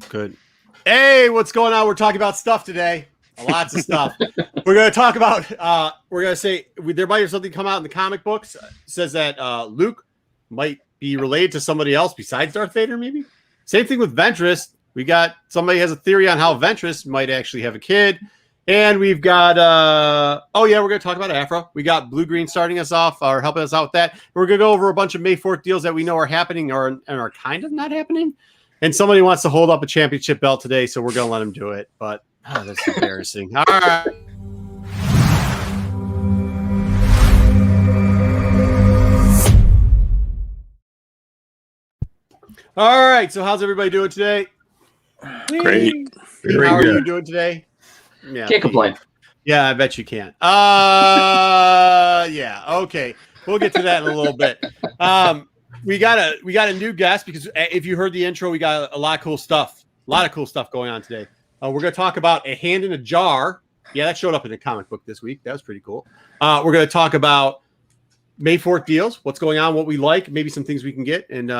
Good. Hey, what's going on? We're talking about stuff today. Lots of stuff. We're going to talk about, we're going to say, there might have something come out in the comic books. It says that Luke might be related to somebody else besides Darth Vader, maybe. Same thing with Ventress. We got, somebody has a theory on how Ventress might actually have a kid. And we've got, we're going to talk about Aphra. We got Blue Green starting us off or helping us out with that. We're going to go over a bunch of May 4th deals that we know are happening and are kind of not happening. And somebody wants to hold up a championship belt today, so we're going to let him do it. But that's embarrassing. All right. All right. So how's everybody doing today? Great. How are you doing today? Yeah. Can't complain. Yeah, I bet you can. Yeah. Okay. We'll get to that in a little bit. We got a new guest because if you heard the intro, we got a lot of cool stuff. A lot of cool stuff going on today. We're going to talk about a hand in a jar. Yeah, that showed up in the comic book this week. That was pretty cool. We're going to talk about May 4th deals, what's going on, what we like, maybe some things we can get, and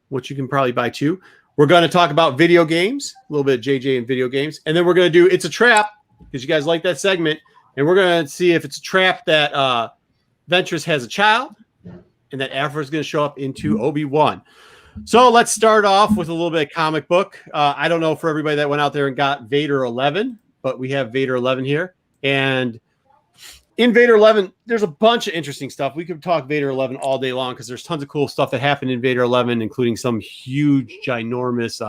what you can probably buy too. We're going to talk about video games, a little bit of JJ and video games, and then we're going to do It's a Trap because you guys like that segment, and we're going to see if it's a trap that Ventress has a child and that Aphra is going to show up into Obi Won. So let's start off with a little bit of comic book. I don't know for everybody that went out there and got Vader 11, but we have Vader 11 here. And in Vader 11, there's a bunch of interesting stuff. We could talk Vader 11 all day long because there's tons of cool stuff that happened in Vader 11, including some huge, ginormous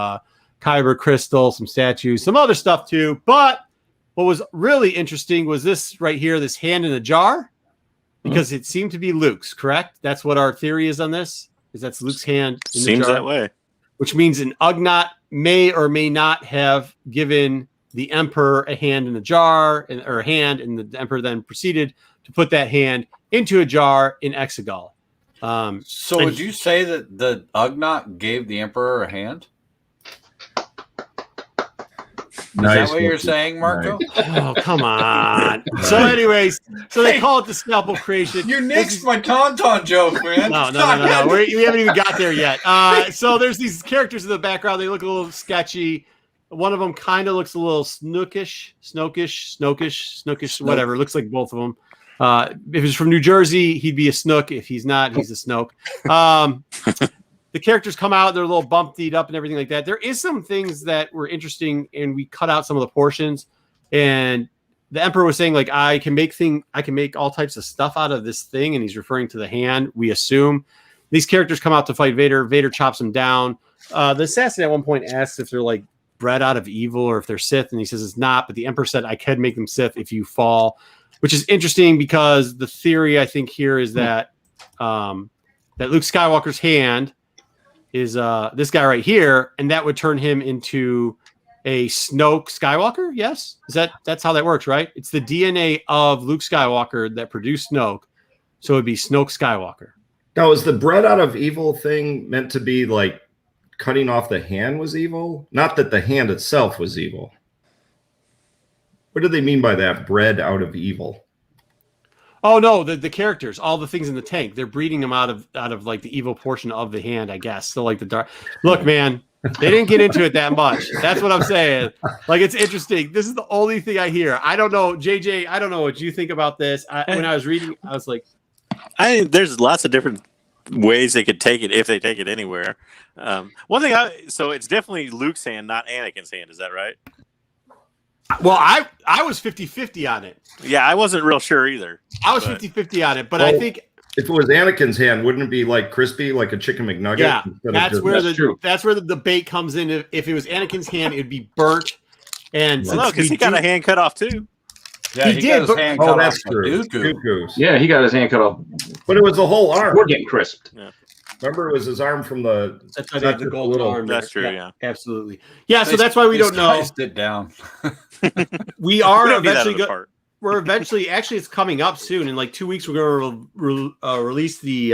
kyber crystal, some statues, some other stuff too. But what was really interesting was this right here, this hand in a jar. Because it seemed to be Luke's, correct? That's what our theory is on this. Is that's Luke's hand in the jar. Seems that way. Which means an Ugnaught may or may not have given the Emperor a hand in the jar, or a hand, and the Emperor then proceeded to put that hand into a jar in Exegol. So would you say that the Ugnaught gave the Emperor a hand? Is that what you're saying, Marco? Oh, come on. So anyways, so they call it the scalpel creation. You nixed my Tauntaun joke, man. No. We haven't even got there yet. So there's these characters in the background. They look a little sketchy. One of them kind of looks a little Snokish, whatever. Looks like both of them. If he's from New Jersey, he'd be a Snook. If he's not, he's a Snoke. The characters come out, they're a little bumped up and everything like that. There is some things that were interesting, and we cut out some of the portions. And the Emperor was saying, like, I can make all types of stuff out of this thing, and he's referring to the hand, we assume. These characters come out to fight Vader. Vader chops them down. The assassin at one point asks if they're like bred out of evil or if they're Sith, and he says it's not, but the Emperor said, I could make them Sith if you fall, which is interesting because the theory I think here is that that Luke Skywalker's hand is this guy right here, and that would turn him into a Snoke Skywalker. Yes, that's how that works, right? It's the DNA of Luke Skywalker that produced Snoke, so it'd be Snoke Skywalker. Now, is the bred out of evil thing meant to be like cutting off the hand was evil? Not that the hand itself was evil. What do they mean by that? Bred out of evil? Oh no, the characters, all the things in the tank, they're breeding them out of like the evil portion of the hand, I guess. So like the dark. Look, man, they didn't get into it that much. That's what I'm saying. Like, it's interesting. This is the only thing I hear. I don't know, JJ. I don't know what you think about this. When I was reading, I was like, there's lots of different ways they could take it if they take it anywhere. One thing, so it's definitely Luke's hand, not Anakin's hand. Is that right? Well, I was 50-50 on it. Yeah, I wasn't real sure either. I was 50-50 on it, but I think if it was Anakin's hand, wouldn't it be like crispy, like a chicken McNugget? Yeah, that's where the debate comes in. If it was Anakin's hand, it'd be burnt. And well, no, because he got a hand cut off too. Yeah, he did. Got his hand cut off Dooku's. Yeah, he got his hand cut off. But it was the whole arm. We're getting crisped. Yeah. Remember, it was his arm from the. That's why they have the gold arm. That's true. Yeah, absolutely. Yeah, so that's why we don't know. Sit down. We are eventually. We're eventually. Actually, it's coming up soon. In like 2 weeks, we're going to release the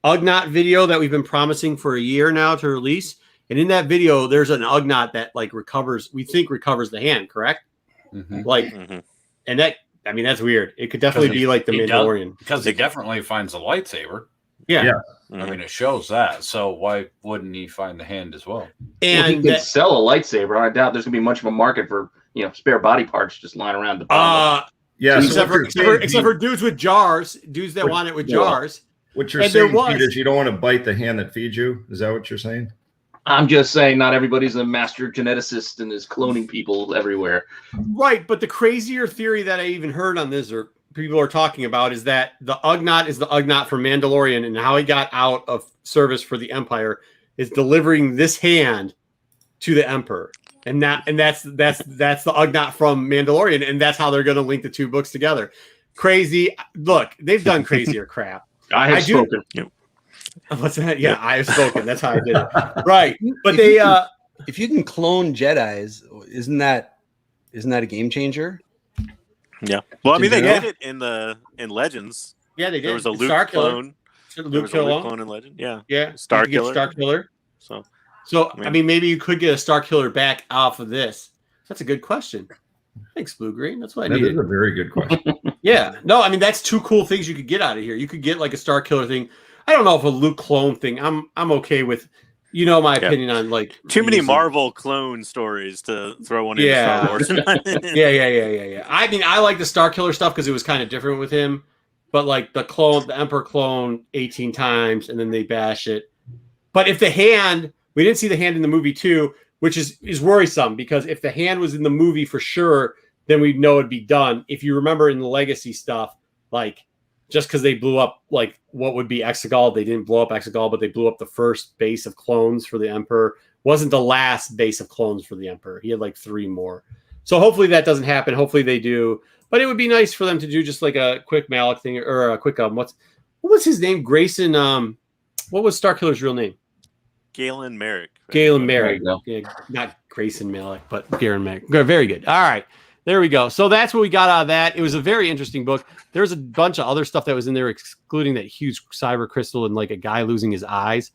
Ugnaught video that we've been promising for a year now to release. And in that video, there's an Ugnaught that like recovers. We think recovers the hand. Correct? Mm-hmm. And that. I mean, that's weird. It could definitely be like the Mandalorian because he definitely finds a lightsaber. Yeah. I mean, it shows that. So why wouldn't he find the hand as well? And And he can sell a lightsaber. I doubt there's gonna be much of a market for spare body parts just lying around the bottom. Yeah, so except for dudes with jars, dudes that want it with jars. What you're saying, Pete, is you don't want to bite the hand that feeds you? Is that what you're saying? I'm just saying not everybody's a master geneticist and is cloning people everywhere. Right, but the crazier theory that I even heard on this, or people are talking about, is that the Ugnaught is the Ugnaught from Mandalorian, and how he got out of service for the Empire is delivering this hand to the Emperor. And that's the Ugnaught from Mandalorian, and that's how they're going to link the two books together. Crazy. Look, they've done crazier crap. I have spoken. What's that? Yeah, I have spoken. That's how I did it. Right. But if you can clone Jedis, isn't that a game changer? Yeah. Well, I mean, they did it in Legends. Yeah, they did. There was a Luke Star clone. Luke clone in Legend. Yeah. Yeah. Star Killer. Star Killer. So I mean, maybe you could get a Star Killer back off of this. That's a good question. Thanks, Blue Green. That's what I needed. That is a very good question. Yeah. No, I mean, that's two cool things you could get out of here. You could get like a Star Killer thing. I don't know if a Luke clone thing. I'm okay with, my opinion on like too many Marvel clone stories to throw one into Star Wars. Yeah. I mean, I like the Star Killer stuff because it was kind of different with him, but like the Emperor clone 18 times and then they bash it. But if the hand, we didn't see the hand in the movie too, which is worrisome, because if the hand was in the movie for sure, then we'd know it'd be done. If you remember in the Legacy stuff, like just because they blew up like what would be Exegol, they didn't blow up Exegol, but they blew up the first base of clones for the Emperor. Wasn't the last base of clones for the Emperor. He had like 3 more. So hopefully that doesn't happen. Hopefully they do. But it would be nice for them to do just like a quick Malik thing, or a quick what was his name? Grayson. What was Star Killer's real name? Galen Merrick. Galen Merrick. Yeah, not Grayson Malik, but Garen Merrick. Very good. All right. There we go. So that's what we got out of that. It was a very interesting book. There's a bunch of other stuff that was in there, excluding that huge cyber crystal and like a guy losing his eyes.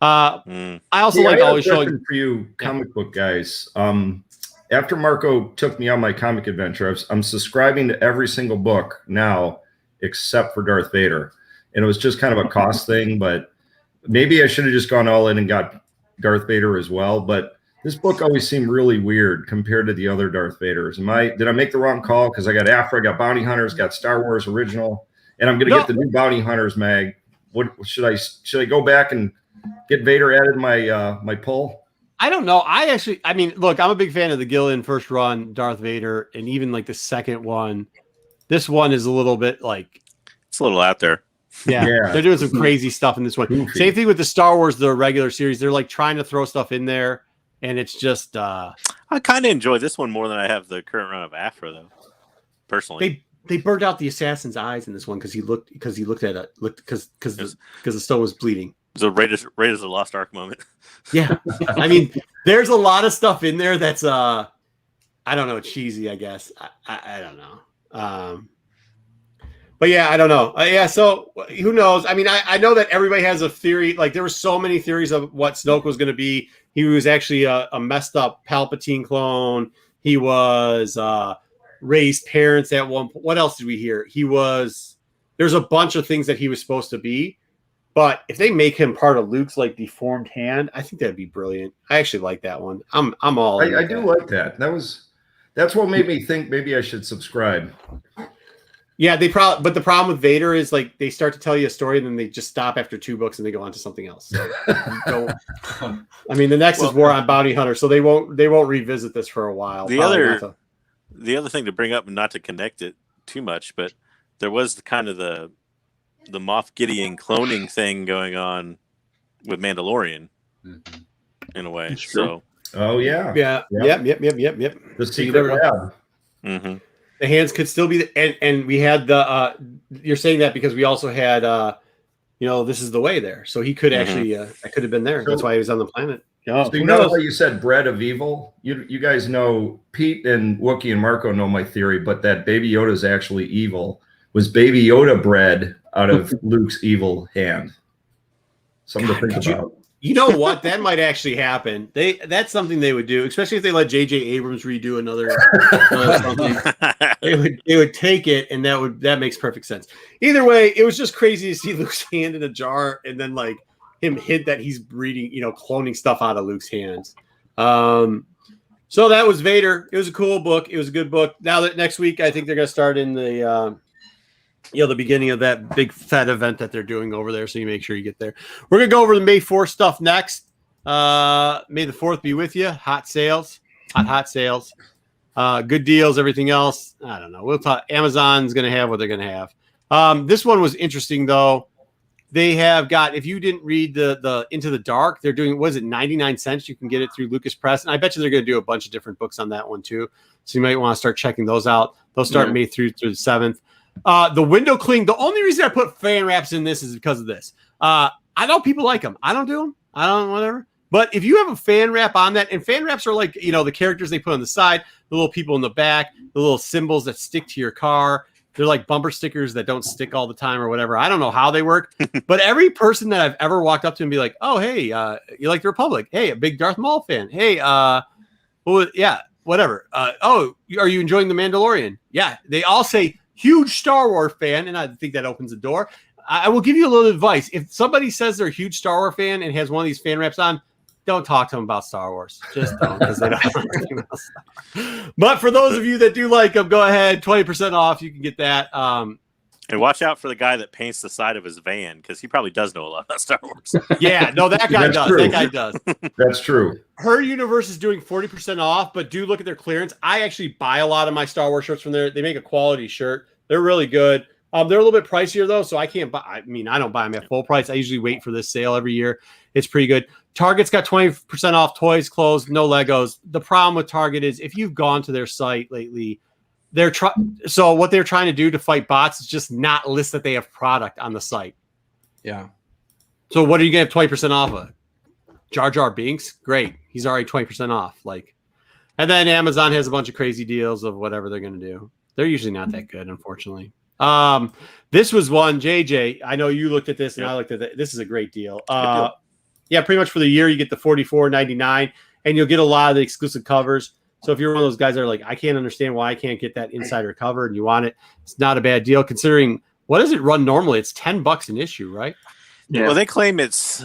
I also like always showing for you comic book guys. After Marco took me on my comic adventure, I'm subscribing to every single book now except for Darth Vader. And it was just kind of a cost thing, but maybe I should have just gone all in and got Darth Vader as well. But this book always seemed really weird compared to the other Darth Vaders. Did I make the wrong call? Because I got Aphra, got Bounty Hunters, got Star Wars Original, and I'm going to get the new Bounty Hunters mag. What should I go back and get Vader added my pull? I don't know. I mean, look, I'm a big fan of the Gillian first run Darth Vader, and even like the second one. This one is a little bit like it's a little out there. Yeah. They're doing some crazy stuff in this one. Goofy. Same thing with the Star Wars, the regular series. They're like trying to throw stuff in there. And it's just I kind of enjoy this one more than I have the current run of Aphra, though. Personally, they burned out the assassin's eyes in this one because he looked at it because the stone was bleeding. It was a Raiders of the Lost Ark moment. Yeah, I mean, there's a lot of stuff in there that's I don't know, cheesy. I guess I don't know. But yeah, I don't know. Yeah, so who knows? I mean, I know that everybody has a theory. Like there were so many theories of what Snoke was going to be. He was actually a messed up Palpatine clone. He was Rey's parents at one point. What else did we hear? There's a bunch of things that he was supposed to be. But if they make him part of Luke's like deformed hand, I think that'd be brilliant. I actually like that one. I'm all. I do like that. That's what made me think maybe I should subscribe. Yeah, but the problem with Vader is like they start to tell you a story and then they just stop after 2 books and they go on to something else. So I mean, the next is War on Bounty Hunter, so they won't revisit this for a while. The other thing to bring up, and not to connect it too much, but there was kind of the Moff Gideon cloning thing going on with Mandalorian in a way. So yeah. Yep. The secret lab. Mm-hmm. The hands could still be, and we had the. You're saying that because we also had, this is the way there. So he could actually, I could have been there. That's why he was on the planet. So you know how you said bread of evil? You guys know, Pete and Wookie and Marco know my theory, but that Baby Yoda is actually evil. Was Baby Yoda bred out of Luke's evil hand? Something to think about. You know what? That might actually happen. That's something they would do, especially if they let J.J. Abrams redo another something. They would take it, and that makes perfect sense. Either way, it was just crazy to see Luke's hand in a jar, and then like him hint that he's breeding, cloning stuff out of Luke's hands. So that was Vader. It was a cool book. It was a good book. Now that next week, I think they're going to start in the the beginning of that big Fed event that they're doing over there. So you make sure you get there. We're going to go over the May 4th stuff next. May the 4th be with you. Hot sales, hot sales, good deals, everything else. I don't know. We'll talk. Amazon's going to have what they're going to have. This one was interesting though. They have got, if you didn't read the Into the Dark, they're doing, was it 99 cents? You can get it through Lucas Press. And I bet you they're going to do a bunch of different books on that one too. So you might want to start checking those out. They'll start May through the 7th. The window cling. The only reason I put fan wraps in this is because of this. I know people like them. I don't do them. I don't, whatever. But if you have a fan wrap on that, and fan wraps are like, the characters they put on the side, the little people in the back, the little symbols that stick to your car. They're like bumper stickers that don't stick all the time or whatever. I don't know how they work, but every person that I've ever walked up to and be like, oh, hey, you like the Republic? Hey, a big Darth Maul fan. Hey, well, yeah, whatever. Oh, are you enjoying The Mandalorian? Yeah, they all say huge Star Wars fan, and I think that opens the door. I will give you a little advice. If somebody says they're a huge Star Wars fan and has one of these fan wraps on, don't talk to them about Star Wars. Just don't, because they don't know anything about Star Wars. But for those of you that do like them, go ahead, 20% off. You can get that. And watch out for the guy that paints the side of his van, because he probably does know a lot about Star Wars. Yeah, no, that guy does. True. That guy does. That's true. Her Universe is doing 40% off, but do look at their clearance. I actually buy a lot of my Star Wars shirts from there. They make a quality shirt. They're really good. They're a little bit pricier though, so I can't buy. I mean, I don't buy them at full price. I usually wait for this sale every year. It's pretty good. Target's got 20% off toys, clothes, no Legos. The problem with Target is if you've gone to their site lately, so what they're trying to do to fight bots is just not list that they have product on the site. Yeah. So what are you going to have 20% off of? Jar Jar Binks? Great. He's already 20% off. And then Amazon has a bunch of crazy deals of whatever they're going to do. They're usually not that good, unfortunately. This was one, JJ. I know you looked at this and I looked at it. This is a great deal. Yeah, pretty much for the year, you get the $44.99 and you'll get a lot of the exclusive covers. So if you're one of those guys that are like, I can't understand why I can't get that insider cover and you want it, it's not a bad deal considering what does it run normally? It's $10 an issue, right? Yeah. Well, they claim it's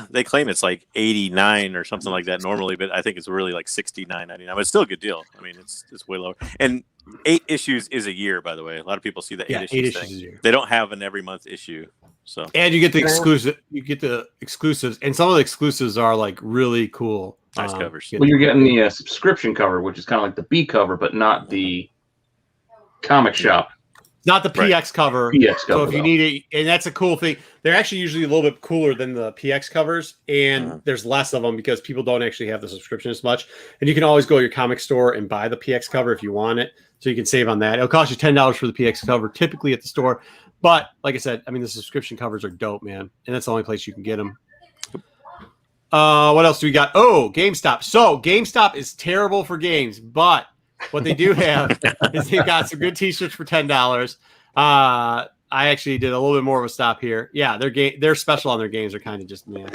like 89 or something like that normally, but I think it's really like 69.99. But it's still a good deal. I mean, it's way lower. And 8 issues is a year, by the way. A lot of people see the 8 issues thing. Is a year. They don't have an every month issue. So and you get the exclusive. You get the exclusives, and some of the exclusives are like really cool. Nice covers. Well, you're getting the subscription cover, which is kind of like the B cover, but not the comic shop. Not the PX cover. PX cover. So if you need it, and that's a cool thing. They're actually usually a little bit cooler than the PX covers, and there's less of them because people don't actually have the subscription as much. And you can always go to your comic store and buy the PX cover if you want it, so you can save on that. It'll cost you $10 for the PX cover, typically at the store. But like I said, I mean the subscription covers are dope, man, and that's the only place you can get them. What else do we got? Oh, GameStop. So GameStop is terrible for games, but what they do have is they've got some good T-shirts for $10. I actually did a little bit more of a stop here. Yeah, they're special on their games are kind of just man.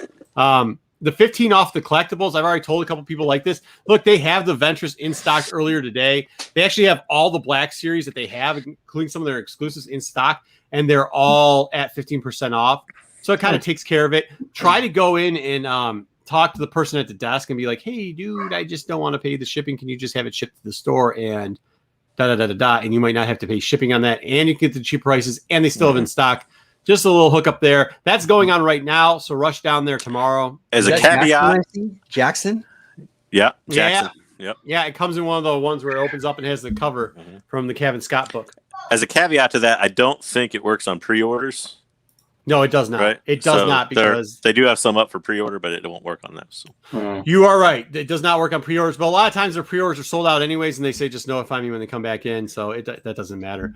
The 15 off the collectibles. I've already told a couple people like this. Look, they have the Ventress in stock earlier today. They actually have all the Black Series that they have, including some of their exclusives in stock, and they're all at 15% off. So it kind of takes care of it. Try to go in and talk to the person at the desk and be like, hey, dude, I just don't want to pay the shipping. Can you just have it shipped to the store and da-da-da-da-da? And you might not have to pay shipping on that. And you get the cheap prices and they still have in stock. Just a little hookup there. That's going on right now. So rush down there tomorrow. As a caveat. Jackson? Yeah. Jackson. Yep. Yeah, it comes in one of the ones where it opens up and has the cover from the Kevin Scott book. As a caveat to that, I don't think it works on pre-orders. No, it does not. Right? It does not because they do have some up for pre-order, but it won't work on that. So. You are right. It does not work on pre-orders, but a lot of times their pre-orders are sold out anyways, and they say just notify me when they come back in. So that doesn't matter.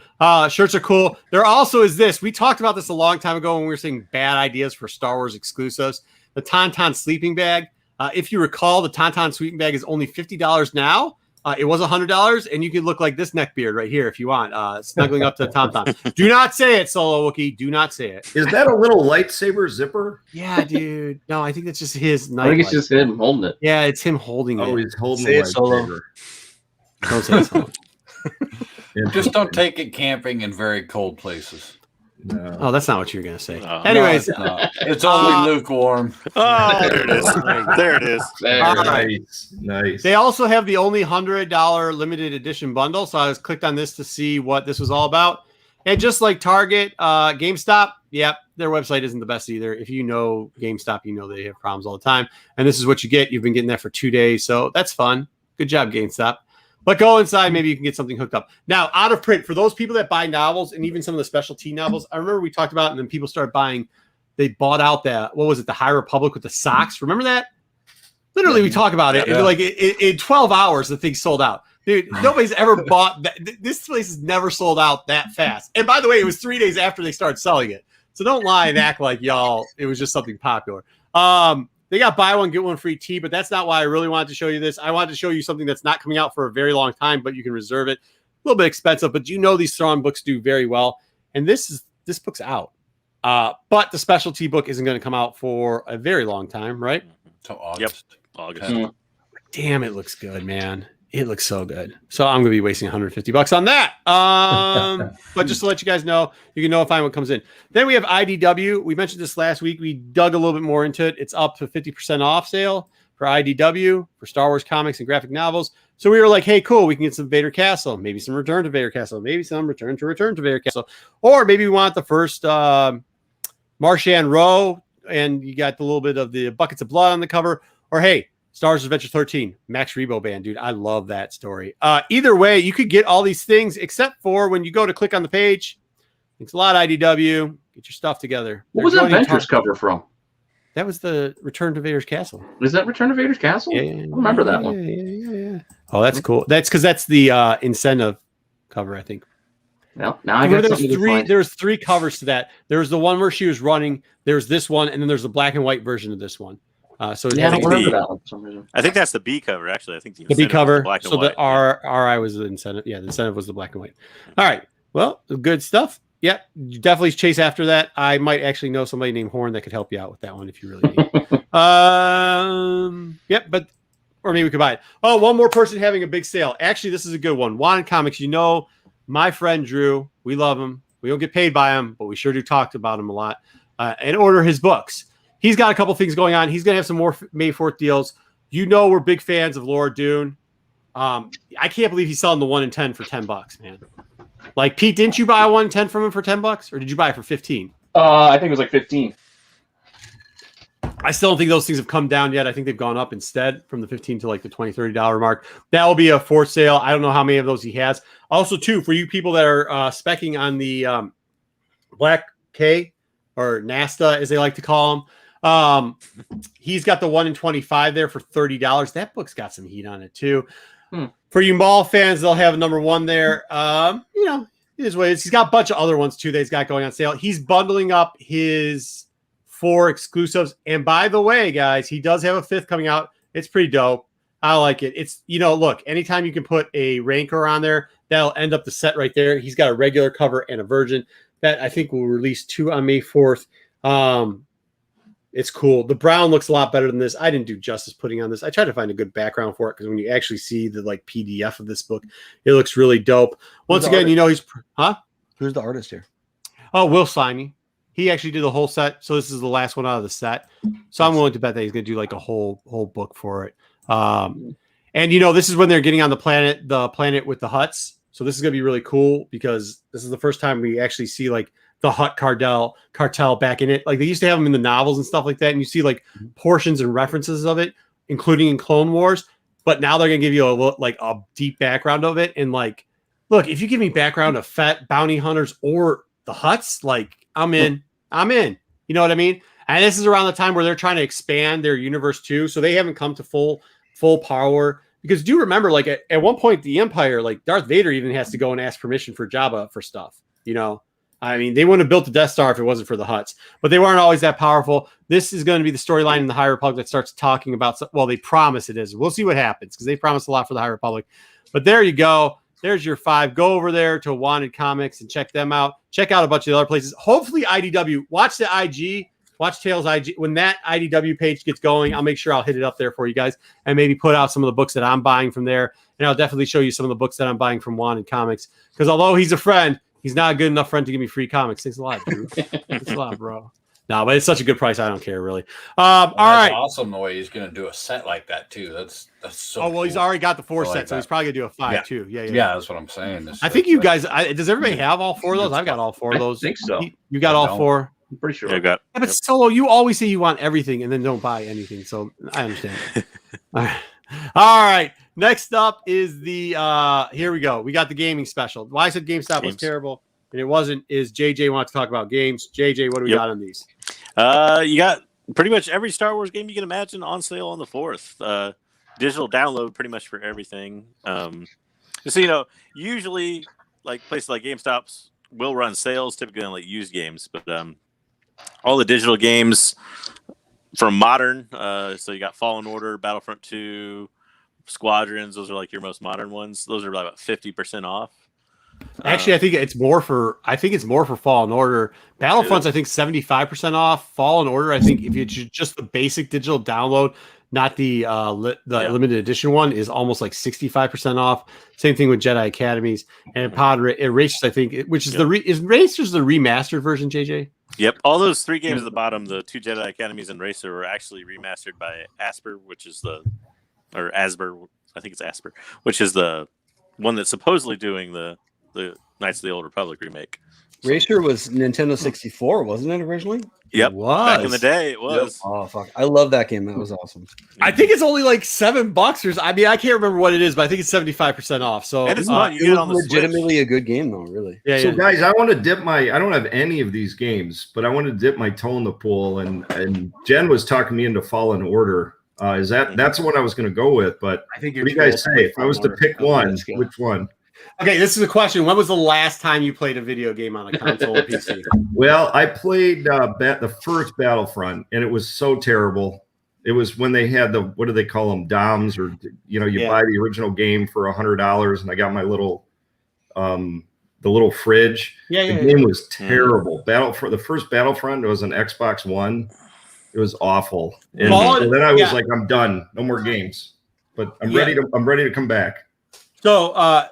Shirts are cool. There also is this. We talked about this a long time ago when we were saying bad ideas for Star Wars exclusives. The Tauntaun sleeping bag. If you recall, the Tauntaun sleeping bag is only $50 now. It was $100, and you could look like this neckbeard right here if you want, snuggling up to Tom Tom. Do not say it, Solo Wookie. Do not say it. Is that a little lightsaber zipper? Yeah, dude. No, I think that's just his knife. I think it's just him holding it. Yeah, it's him holding Oh, it. he's holding Say the it, Solo. lightsaber. Don't say it, Solo. Just don't take it camping in very cold places. No. Oh, that's not what you were gonna say. No. Anyways, It's only lukewarm. Oh, there it is. There it is. There. All right. Nice. They also have the only $100 limited edition bundle. So I was clicked on this to see what this was all about. And just like Target, GameStop, yep, their website isn't the best either. If you know GameStop, you know they have problems all the time. And this is what you get. You've been getting that for 2 days. So that's fun. Good job, GameStop. But go inside, maybe you can get something hooked up. Now, out of print, for those people that buy novels and even some of the specialty novels, I remember we talked about, and then people started buying, they bought out that, what was it, the High Republic with the socks? Remember that? Literally, we talk about it. Yeah. And like in 12 hours, the thing sold out. Dude, nobody's ever bought that. This place has never sold out that fast. And by the way, it was 3 days after they started selling it. So don't lie and act like y'all, it was just something popular. They got buy one, get one free tea, but that's not why I really wanted to show you this. I wanted to show you something that's not coming out for a very long time, but you can reserve it. A little bit expensive, but you know these Thrawn books do very well. And this book's out. But the specialty book isn't going to come out for a very long time, right? Till August. August. Mm. Damn, it looks good, man. It looks so good. So I'm going to be wasting $150 on that. But just to let you guys know, you can notify what comes in. Then we have IDW. We mentioned this last week. We dug a little bit more into it. It's up to 50% off sale for IDW, for Star Wars comics and graphic novels. So we were like, hey, cool. We can get some Vader Castle, maybe some Return to Vader Castle, maybe some Return to Vader Castle. Or maybe we want the first Marchand Row, and you got the little bit of the Buckets of Blood on the cover. Or hey, Star Wars Adventure 13, Max Rebo Band, dude. I love that story. Either way, you could get all these things except for when you go to click on the page. Thanks a lot, IDW. Get your stuff together. What was that Ventress cover from? That was the Return to Vader's Castle. Is that Return to Vader's Castle? Yeah, I remember that one. Yeah. Oh, that's cool. That's because that's the incentive cover, I think. Well, now I got something to find. There's three covers to that. There's the one where she was running. There's this one, and then there's the black and white version of this one. So Yeah, I don't think remember the- that one for some reason. I think that's the B cover, actually. I think the B incentive was cover. black and So the white. RI was the incentive. Yeah, the incentive was the black and white. All right. Well, good stuff. Yep. You definitely chase after that. I might actually know somebody named Horn that could help you out with that one if you really need. Yep. But or maybe we could buy it. Oh, one more person having a big sale. Actually, this is a good one. Wanted Comics. You know, my friend Drew. We love him. We don't get paid by him, but we sure do talk about him a lot and order his books. He's got a couple things going on. He's going to have some more May 4th deals. You know, we're big fans of Laura Dune. I can't believe he's selling the 1 in 10 for $10, man. Like, Pete, didn't you buy a 1 in 10 from him for $10, or did you buy it for 15? I think it was like 15. I still don't think those things have come down yet. I think they've gone up instead from the 15 to like the $20, $30 mark. That will be a for sale. I don't know how many of those he has. Also, too, for you people that are specking on the Black K or NASTA, as they like to call them, he's got the 1 in 25 there for $30. That book's got some heat on it too. For you Maul fans, they'll have number 1 there. You know, it is what it is. He's got a bunch of other ones too that he's got going on sale. He's bundling up his 4 exclusives. And by the way, guys, he does have a 5th coming out. It's pretty dope. I like it. It's, you know, look, anytime you can put a Rancor on there, that'll end up the set right there. He's got a regular cover and a Virgin that I think will release 2 on May 4th. It's cool. The brown looks a lot better than this. I didn't do justice putting on this. I tried to find a good background for it because when you actually see the like PDF of this book, it looks really dope. Once again, you know, he's Who's the artist here? Oh, Will Simey. He actually did the whole set. So this is the last one out of the set. So I'm willing to bet that he's going to do like a whole book for it. And you know, this is when they're getting on the planet with the huts. So this is going to be really cool because this is the first time we actually see like the Hutt cartel back in it. Like they used to have them in the novels and stuff like that. And you see like portions and references of it, including in Clone Wars. But now they're going to give you a deep background of it. And like, look, if you give me background of Fett, bounty hunters, or the Hutts, like I'm in. You know what I mean? And this is around the time where they're trying to expand their universe too. So they haven't come to full power. Because do remember, like at one point, the Empire, like Darth Vader even has to go and ask permission for Jabba for stuff, you know? I mean, they wouldn't have built the Death Star if it wasn't for the Hutts, but they weren't always that powerful. This is going to be the storyline in the High Republic that starts talking about, well, they promise it is. We'll see what happens because they promise a lot for the High Republic. But there you go. There's your 5. Go over there to Wanted Comix and check them out. Check out a bunch of other places. Hopefully IDW. Watch the IG. Watch Tails IG. When that IDW page gets going, I'll make sure I'll hit it up there for you guys and maybe put out some of the books that I'm buying from there. And I'll definitely show you some of the books that I'm buying from Wanted Comix. Because although he's a friend, he's not a good enough friend to give me free comics. Thanks a lot, dude. Thanks a lot, bro. No, but it's such a good price. I don't care, really. All right. Awesome the way he's going to do a set like that, too. That's so well, he's already got the 4 like sets, so that. he's probably going to do a 5, Yeah. too. Yeah, that's what I'm saying. I think you guys, does everybody have all 4 of those? I've got all 4 of those. I think so. You got all 4? I'm pretty sure. Yeah, I got. Yeah, but Solo, you always say you want everything and then don't buy anything, so I understand. All right. Next up is the here we go. We got the gaming special. Why I said GameStop was terrible and it wasn't is JJ wants to talk about games. JJ, what do we got on these? You got pretty much every Star Wars game you can imagine on sale on the 4th. Digital download pretty much for everything. So usually like places like GameStops will run sales typically on like used games, but all the digital games from modern, so you got Fallen Order, Battlefront 2, Squadrons, those are like your most modern ones. Those are about 50% off. Actually, I think it's more for Fallen Order. Battlefront's I think 75% off. Fallen Order, I think if you just the basic digital download, not the limited edition one, is almost like 65% off. Same thing with Jedi Academies and Pod Racers, I think, which is is Racers the remastered version, JJ? Yep, all those 3 games at the bottom, the 2 Jedi Academies and Racer, were actually remastered by Asper, Asper, I think it's Asper, which is the one that's supposedly doing the Knights of the Old Republic remake. Racer was Nintendo 64, wasn't it originally? Yep, It was. back in the day it was. Yep. Oh fuck, I love that game. That was awesome. I think it's only like $7 or I mean I can't remember what it is, but I think it's 75% off. So And it's fun. You It get it was on the legitimately Switch. a good game, though. Really. yeah, So guys, I want to dip I don't have any of these games, but I want to dip my toe in the pool. And Jen was talking me into Fallen Order. That's what I was going to go with? But I think what do you guys say? If I was to pick one, which one? Okay, this is a question. When was the last time you played a video game on a console or PC? Well, I played the first Battlefront, and it was so terrible. It was when they had the, what do they call them, DOMs, or you buy the original game for $100, and I got my little, the little fridge. The game was terrible. The first Battlefront, it was an Xbox One. It was awful. And then I was like, I'm done. No more games. But I'm ready to come back. So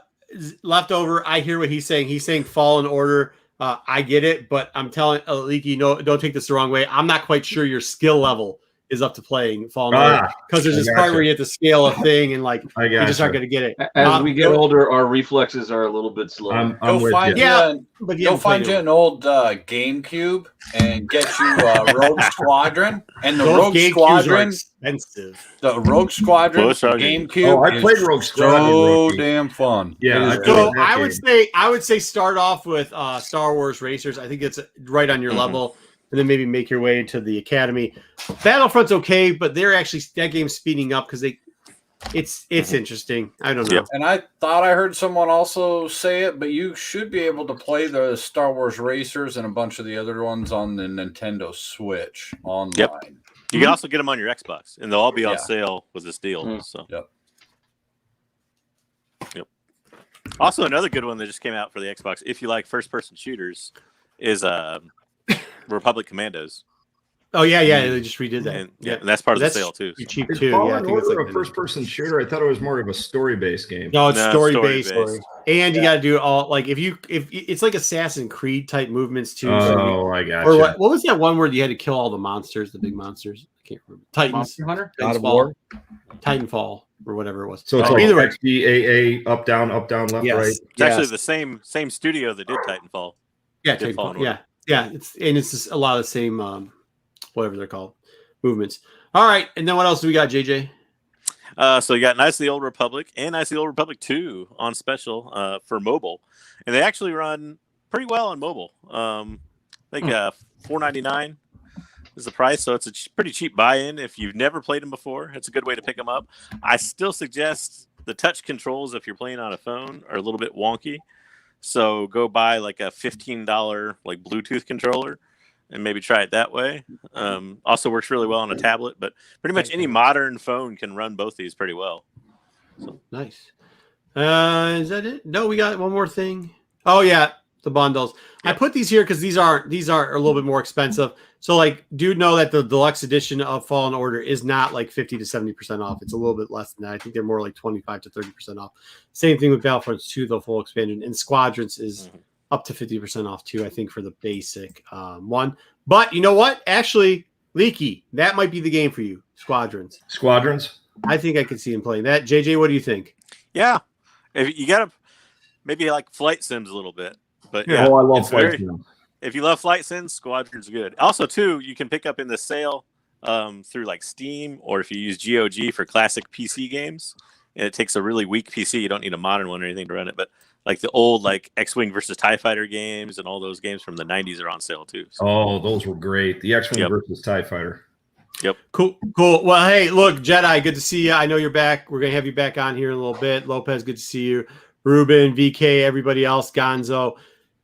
leftover, I hear what he's saying. He's saying Fallen Order. I get it, but I'm telling Leaky, don't take this the wrong way. I'm not quite sure your skill level is up to playing Fallen Order because there's this part where you have to scale a thing and like you just aren't going to get it. As we get older, our reflexes are a little bit slower. Go find you an old GameCube and get you Rogue Squadron. And the Rogue Squadron, expensive. The Rogue Squadron GameCube. Oh, I played Rogue Squadron. So damn fun. Yeah. So I would say start off with Star Wars Racers. I think it's right on your level. And then maybe make your way into the Academy. Battlefront's okay, but that game's speeding up because it's interesting. I don't know. Yep. And I thought I heard someone also say it, but you should be able to play the Star Wars Racers and a bunch of the other ones on the Nintendo Switch online. Yep. You can also get them on your Xbox, and they'll all be on sale with this deal. So. Yep. Also, another good one that just came out for the Xbox, if you like first-person shooters, is Republic Commandos. Oh yeah, they just redid that. And that's part of the sale too. Cheap Is too. Fallen I think it's Order like a first-person shooter? I thought it was more of a story-based game. No, it's story-based. And you got to do all like if it's like Assassin's Creed type movements too. I got Or what was that one where you had to kill all the monsters, the big monsters? I can't remember. Titans. Monster Hunter? God of War. Titanfall or whatever it was. So it's either way. XBAA, up, down, left, right. It's actually the same studio that did Titanfall. Yeah, Titanfall. Yeah. It's just a lot of the same whatever they're called movements. All right, and then what else do we got, JJ? So you got Knights of the Old Republic and Knights of the Old Republic 2 on special for mobile, and they actually run pretty well on mobile. I think $4.99 is the price, so it's a pretty cheap buy-in. If you've never played them before, it's a good way to pick them up. I still suggest the touch controls if you're playing on a phone are a little bit wonky, So go buy like a $15 like Bluetooth controller and maybe try it that way. Also works really well on a tablet, but pretty much any modern phone can run both these pretty well. So. Nice. Is that it? No, we got one more thing. Oh yeah, the bundles. Yep. I put these here because these are a little bit more expensive. So like, do know that the deluxe edition of Fallen Order is not like 50 to 70% off. It's a little bit less than that. I think they're more like 25 to 30% off. Same thing with Battlefront 2, the full expansion, and Squadrons is up to 50% off too. I think for the basic one. But you know what? Actually, Leaky, that might be the game for you. Squadrons. I think I could see him playing that. JJ, what do you think? Yeah, if you gotta maybe like flight sims a little bit, but I love flight sims. If you love flight sims, Squadron's good. Also, too, you can pick up in the sale through like Steam, or if you use GOG for classic PC games, and it takes a really weak PC. You don't need a modern one or anything to run it, but like the old like X-Wing versus TIE Fighter games and all those games from the 90s are on sale too. So. Oh, those were great. The X-Wing versus TIE Fighter. Yep. Cool. Well, hey, look, Jedi, good to see you. I know you're back. We're going to have you back on here in a little bit. Lopez, good to see you. Ruben, VK, everybody else, Gonzo.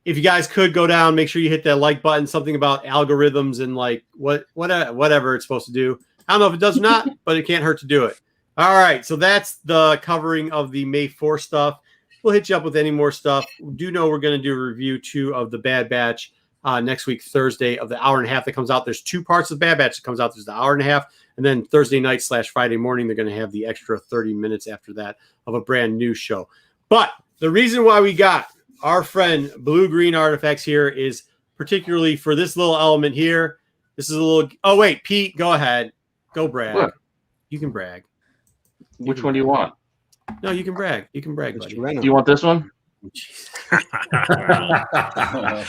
If you guys could go down, make sure you hit that like button, something about algorithms and like whatever it's supposed to do. I don't know if it does or not, but it can't hurt to do it. All right. So that's the covering of the May 4 stuff. We'll hit you up with any more stuff. We do know we're going to do a review too of the Bad Batch next week, Thursday, of the hour and a half that comes out. There's 2 parts of Bad Batch that comes out. There's the hour and a half, and then Thursday night / Friday morning, they're going to have the extra 30 minutes after that of a brand new show. But the reason why we got our friend Blue Green Artifacts here is particularly for this little element here. This is a little. Oh wait, Pete, go ahead, go brag. What? You can brag. Which one do you want? No, you can brag. You can brag. Buddy. Do you want this one?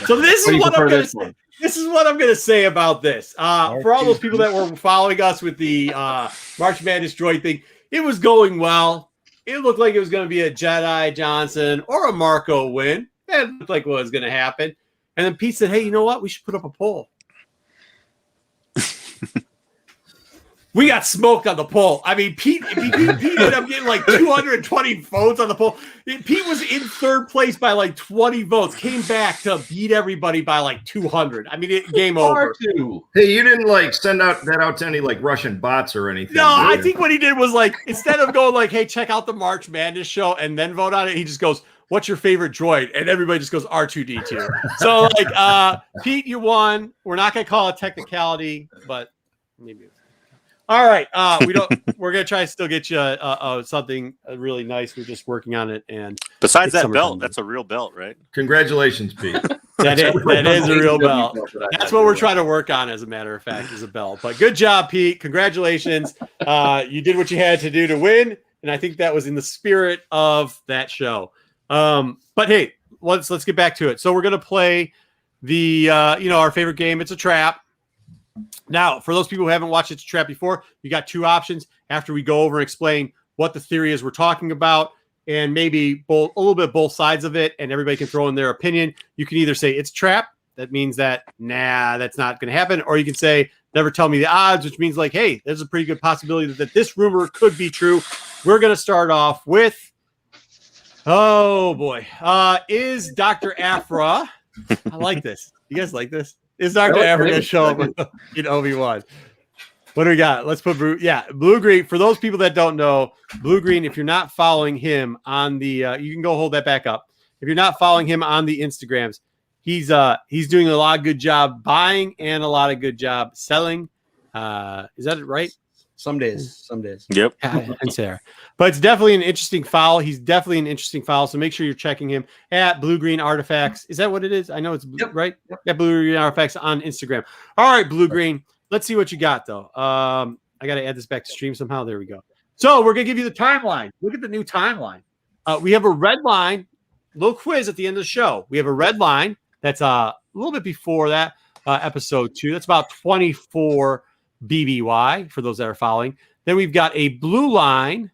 So this is what I'm going to say. This is what I'm going to say about this. For all those people that were following us with the March Madness droid thing, it was going well. It looked like it was going to be a Jedi Johnson or a Marco win. That looked like what was going to happen. And then Pete said, hey, you know what? We should put up a poll. We got smoked on the poll. I mean, Pete ended up getting like 220 votes on the poll. Pete was in third place by like 20 votes. Came back to beat everybody by like 200. I mean, game over. Hey, you didn't like send out to any like Russian bots or anything. No, I think what he did was like, instead of going like, hey, check out the March Madness show and then vote on it, he just goes, what's your favorite droid? And everybody just goes R2D2. So like, Pete, you won. We're not going to call it technicality, but maybe. All right, we're gonna try to still get you something really nice. We're just working on it, and besides that belt, that's a real belt, right? Congratulations, Pete. that is a real belt. That's what we're trying to work on, as a matter of fact, is a belt. But good job, Pete. Congratulations. You did what you had to do to win, and I think that was in the spirit of that show. But hey, let's get back to it. So we're gonna play the our favorite game. It's a trap. Now, for those people who haven't watched It's a Trap before, you got 2 options after we go over and explain what the theory is we're talking about, and maybe a little bit both sides of it, and everybody can throw in their opinion. You can either say it's a trap. That means that, that's not going to happen. Or you can say, never tell me the odds, which means like, hey, there's a pretty good possibility that this rumor could be true. We're going to start off with, oh boy, is Doctor Aphra, I like this. You guys like this? Is Dr. Aphra going to show up in Obi Wan? What do we got? Let's put Blue Green. For those people that don't know, Blue Green, if you're not following him on the, you can go hold that back up. If you're not following him on the Instagrams, he's doing a lot of good job buying and a lot of good job selling. Is that right? Some days. Yep. And Sarah. But it's definitely an interesting follow. He's definitely an interesting follow. So make sure you're checking him at Blue Green Artifacts. Is that what it is? I know it's right. Yep. Yeah, Blue Green Artifacts on Instagram. All right, Blue Green. Let's see what you got though. I got to add this back to stream somehow. There we go. So we're gonna give you the timeline. Look at the new timeline. We have a red line. Little quiz at the end of the show. We have a red line. That's a little bit before that episode 2. That's about 24. BBY for those that are following. Then we've got a blue line,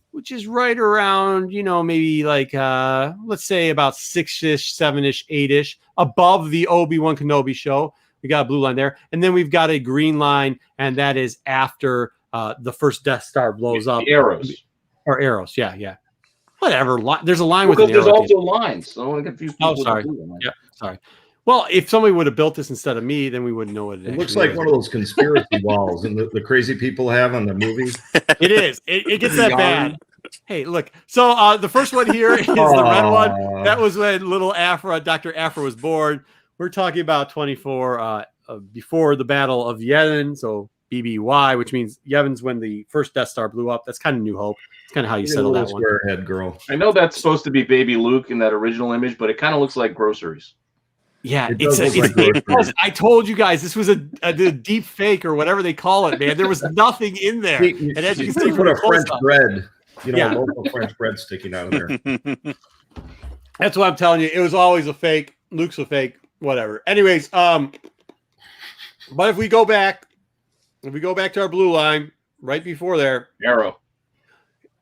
which is right around, maybe like let's say about 6-ish, 7-ish, 8-ish above the Obi Wan Kenobi show. We got a blue line there, and then we've got a green line, and that is after the first Death Star blows up. The arrows. Or arrows, yeah. Whatever. There's a line with Because an arrow. there's at the also lines. So I want to confuse people. Oh, sorry. Yeah, sorry. Well, if somebody would have built this instead of me, then we wouldn't know what it It looks actually like is. one of those conspiracy walls and the crazy people have on the movies. It is. It gets that bad. Hey, look. So the first one here is the red one. That was when little Aphra, Doctor Aphra, was born. We're talking about 24 before the Battle of Yavin. So BBY, which means Yavins when the first Death Star blew up. That's kind of New Hope. It's kind of how you settle that one. Square head girl. I know that's supposed to be baby Luke in that original image, but it kind of looks like groceries. Yeah, It does look like groceries. I told you guys this was a deep fake or whatever they call it, man. There was nothing in there. And as you you can see put from a the French close-up. bread, Yeah. local French bread sticking out of there. That's what I'm telling you. It was always a fake. Luke's a fake. Whatever. Anyways, but if we go back to our blue line right before there, Arrow.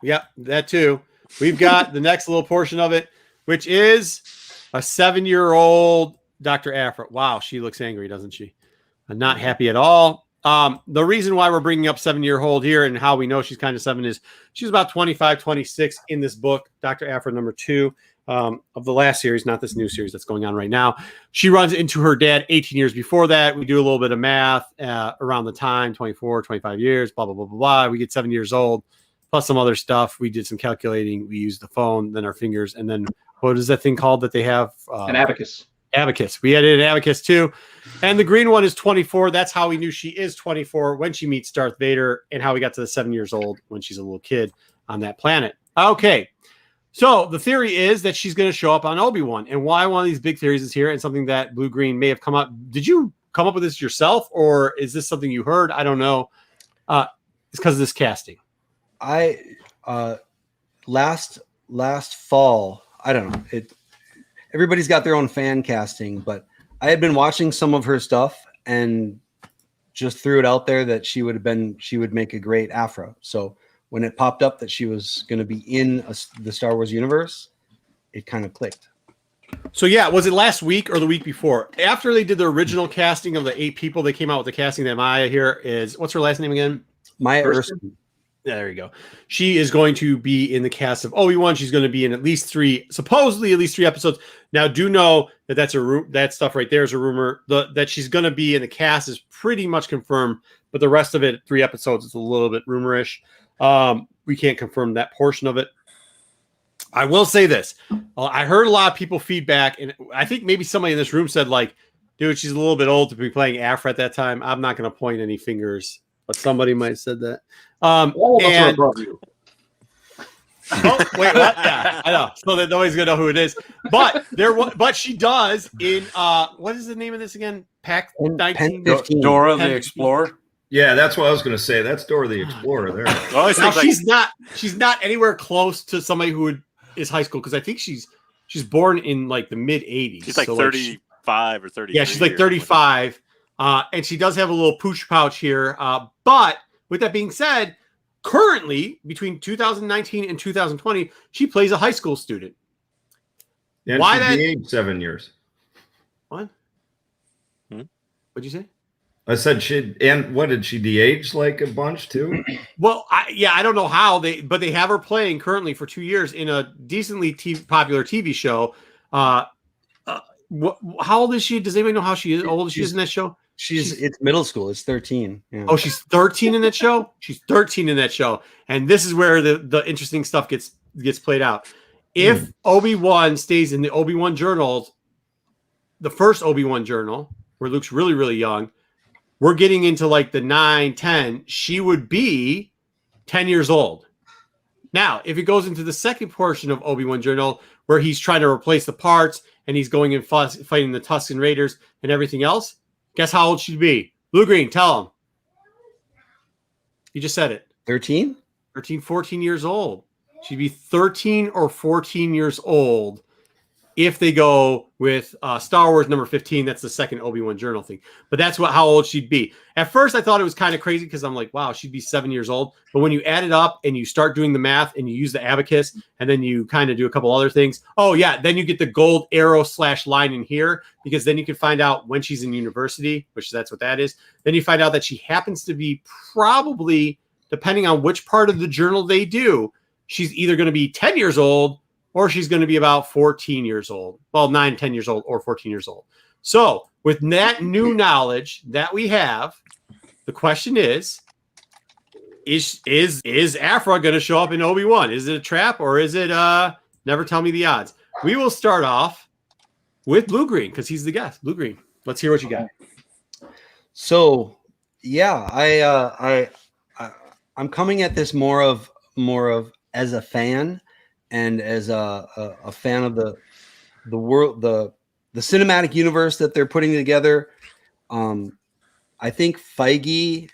yeah, that too. We've got the next little portion of it, which is a 7-year-old Dr. Aphra. Wow, she looks angry, doesn't she? Not happy at all. The reason why we're bringing up 7-year-old here and how we know she's kind of 7 is she's about 25, 26 in this book, Dr. Aphra number 2 of the last series, not this new series that's going on right now. She runs into her dad 18 years before that. We do a little bit of math around the time, 24, 25 years, blah, blah, blah, blah, blah. We get 7 years old, plus some other stuff. We did some calculating. We used the phone, then our fingers, and then what is that thing called that they have? An abacus. Abacus. We added an abacus too. And the green one is 24. That's how we knew she is 24 when she meets Darth Vader and how we got to the 7 years old when she's a little kid on that planet. Okay. So the theory is that she's going to show up on Obi Wan. And why one of these big theories is here and something that Blue Green may have come up. Did you come up with this yourself or is this something you heard? I don't know. It's because of this casting. I last fall, I don't know. Everybody's got their own fan casting, but I had been watching some of her stuff and just threw it out there that she would make a great Aphra. So when it popped up that she was going to be in the Star Wars universe, it kind of clicked. So yeah, was it last week or the week before? After they did the original casting of the 8 people, they came out with the casting that Maya here is. What's her last name again? Maya Erskine. Yeah, there you go. She is going to be in the cast of Obi Wan. She's going to be in supposedly at least 3 episodes. Now, do know that that stuff right there is a rumor. That she's going to be in the cast is pretty much confirmed, but the rest of it, 3 episodes, is a little bit rumorish. We can't confirm that portion of it. I will say this: I heard a lot of people feedback, and I think maybe somebody in this room said, "Like, dude, she's a little bit old to be playing Aphra at that time." I'm not going to point any fingers, but somebody might have said that. All of us are above you. Oh, wait, what? Yeah, I know. So that nobody's gonna know who it is. But she does in what is the name of this again? Pack 19? 15. Dora the Explorer. Yeah, that's what I was going to say. That's Dora the Explorer there. Now, she's not anywhere close to somebody who is high school because I think she's born in like the mid 80s. She's like 35 or 30. Yeah, she's like 35. And she does have a little pooch pouch here. But with that being said, currently between 2019 and 2020, she plays a high school student. And Why she that? de-aged 7 years. What? What'd you say? I said what did she de-age like a bunch too? Well, I don't know how but they have her playing currently for 2 years in a decently popular TV show. How old is she? Does anybody know how old she is in that show? It's middle school. It's 13. Yeah. Oh, she's 13 in that show. She's 13 in that show, and this is where the interesting stuff gets played out. If Obi-Wan stays in the Obi-Wan journals, the first Obi-Wan journal where Luke's really really young, we're getting into like the 9, 10. She would be 10 years old. Now, if it goes into the second portion of Obi-Wan journal where he's trying to replace the parts and he's going and fighting the Tusken Raiders and everything else. Guess how old she'd be? Blue Green, tell him. You just said it. 13? 13, 14 years old. She'd be 13 or 14 years old if they go with Star Wars number 15. That's the second Obi-Wan journal thing. But that's how old she'd be. At first, I thought it was kind of crazy because I'm like, wow, she'd be 7 years old. But when you add it up and you start doing the math and you use the abacus and then you kind of do a couple other things. Oh, yeah. Then you get the gold arrow / line in here because then you can find out when she's in university, which that's what that is. Then you find out that she happens to be probably, depending on which part of the journal they do, she's either going to be 10 years old or she's going to be about 14 years old. Well, 9, 10 years old or 14 years old. So with that new knowledge that we have, the question is Aphra going to show up in Obi-Wan? Is it a trap or is it never tell me the odds? We will start off with Blue Green because he's the guest. Blue Green, let's hear what you got. So yeah, I'm coming at this more of as a fan and as a fan of the world, the cinematic universe that they're putting together. I think Feige,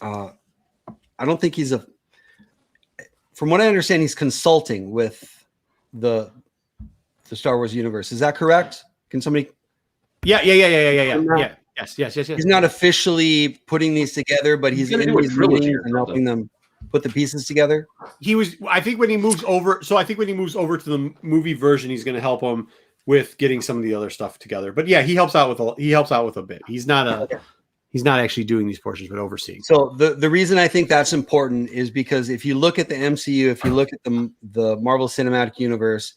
I don't think he's from what I understand, he's consulting with the Star Wars universe. Is that correct? Can somebody? Yeah. Yes. He's not officially putting these together, but he's in these meetings and helping them put the pieces together. I think when he moves over to the movie version, he's going to help him with getting some of the other stuff together. But yeah, he helps out with a bit. He's not actually doing these portions, but overseeing. So the reason I think that's important is because if you look at the MCU, if you look at the Marvel Cinematic Universe,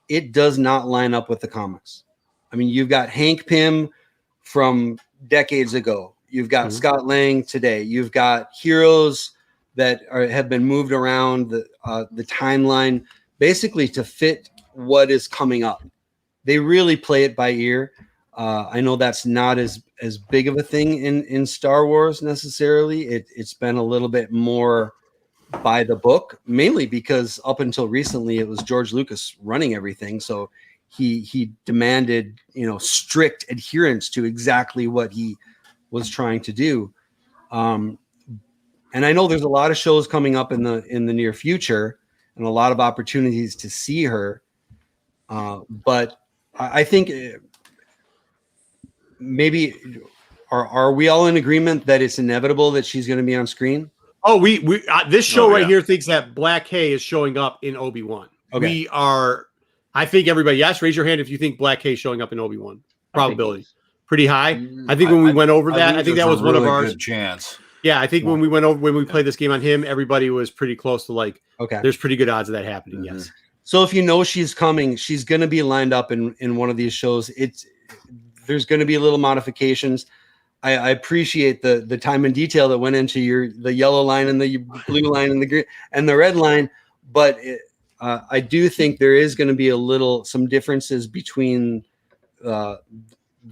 it does not line up with the comics. I mean, you've got Hank Pym from decades ago. You've got Scott Lang today. You've got heroes that have been moved around the timeline basically to fit what is coming up. They really play it by ear. I know that's not as big of a thing in Star Wars necessarily. It's been a little bit more by the book, mainly because up until recently it was George Lucas running everything. So he demanded, strict adherence to exactly what he was trying to do. And I know there's a lot of shows coming up in the near future and a lot of opportunities to see her. But I think maybe are we all in agreement that it's inevitable that she's going to be on screen? Oh, we this show here thinks that Black K is showing up in Obi-Wan. Okay. We are. I think everybody. Yes, raise your hand if you think Black K is showing up in Obi-Wan. Probability pretty high. I think when we went over that, I think that was one of ours. Good chance. Yeah, I think when we played this game on him, everybody was pretty close to okay. There's pretty good odds of that happening. Mm-hmm. Yes. So if she's coming, she's going to be lined up in one of these shows. There's going to be little modifications. I appreciate the time and detail that went into the yellow line and the blue line and the green and the red line, but I do think there is going to be some differences between the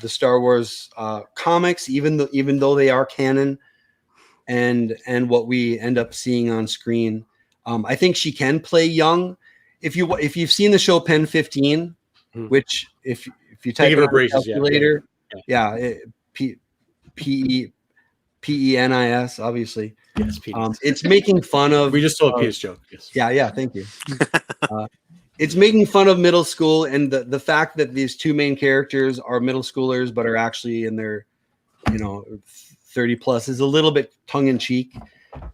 Star Wars comics, even though they are canon, and what we end up seeing on screen. I think she can play young. If you've seen the show Pen 15, which if you type it in the calculator, PENIS, obviously. Yes, it's making fun of. We just told a penis joke. Yes. Yeah. Thank you. It's making fun of middle school and the fact that these two main characters are middle schoolers, but are actually in their, 30 plus is a little bit tongue in cheek.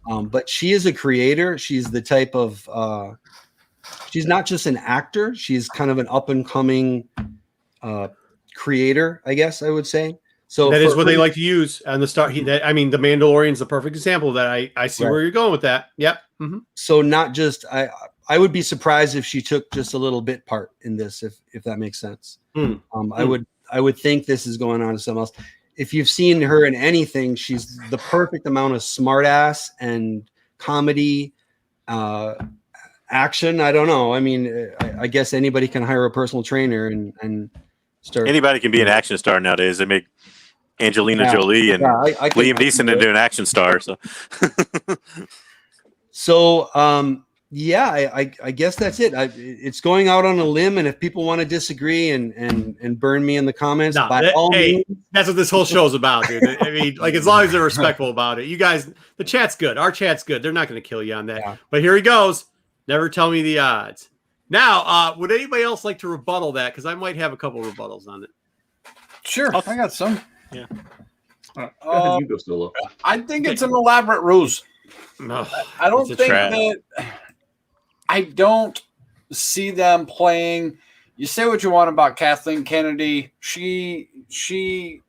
But she is a creator. She's the type of. She's not just an actor. She's kind of an up and coming creator, I guess I would say. So that is what they like to use on the start. The Mandalorian's the perfect example of that. I see where you're going with that. Yep. Mm-hmm. So not just I would be surprised if she took just a little bit part in this, if that makes sense. I would think this is going on to someone else. If you've seen her in anything, she's the perfect amount of smartass and comedy, action. I don't know. I mean, I guess anybody can hire a personal trainer and start. Anybody can be an action star nowadays. They make Angelina Jolie and Liam Neeson into an action star. So, I guess that's it. It's going out on a limb, and if people want to disagree and burn me in the comments, means, that's what this whole show's about, dude. I mean, as long as they're respectful about it. You guys, the chat's good. Our chat's good. They're not going to kill you on that. Yeah. But here he goes. Never tell me the odds. Now, would anybody else like to rebuttal that? Because I might have a couple of rebuttals on it. Sure, I got some. Yeah. You go solo. I think it's an elaborate ruse. No, I don't think that. I don't see them playing. You say what you want about Kathleen Kennedy. She.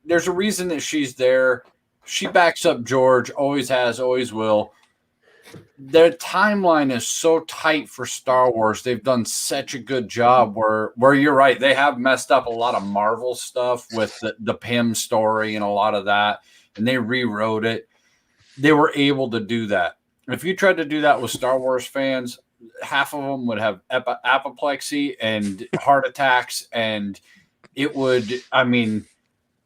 There's a reason that she's there. She backs up George. Always has. Always will. their timeline is so tight for Star Wars. They've done such a good job where you're right. They have messed up a lot of Marvel stuff with the Pym story and a lot of that, and they rewrote it. They were able to do that. If you tried to do that with Star Wars fans, half of them would have apoplexy and heart attacks, and it would, I mean,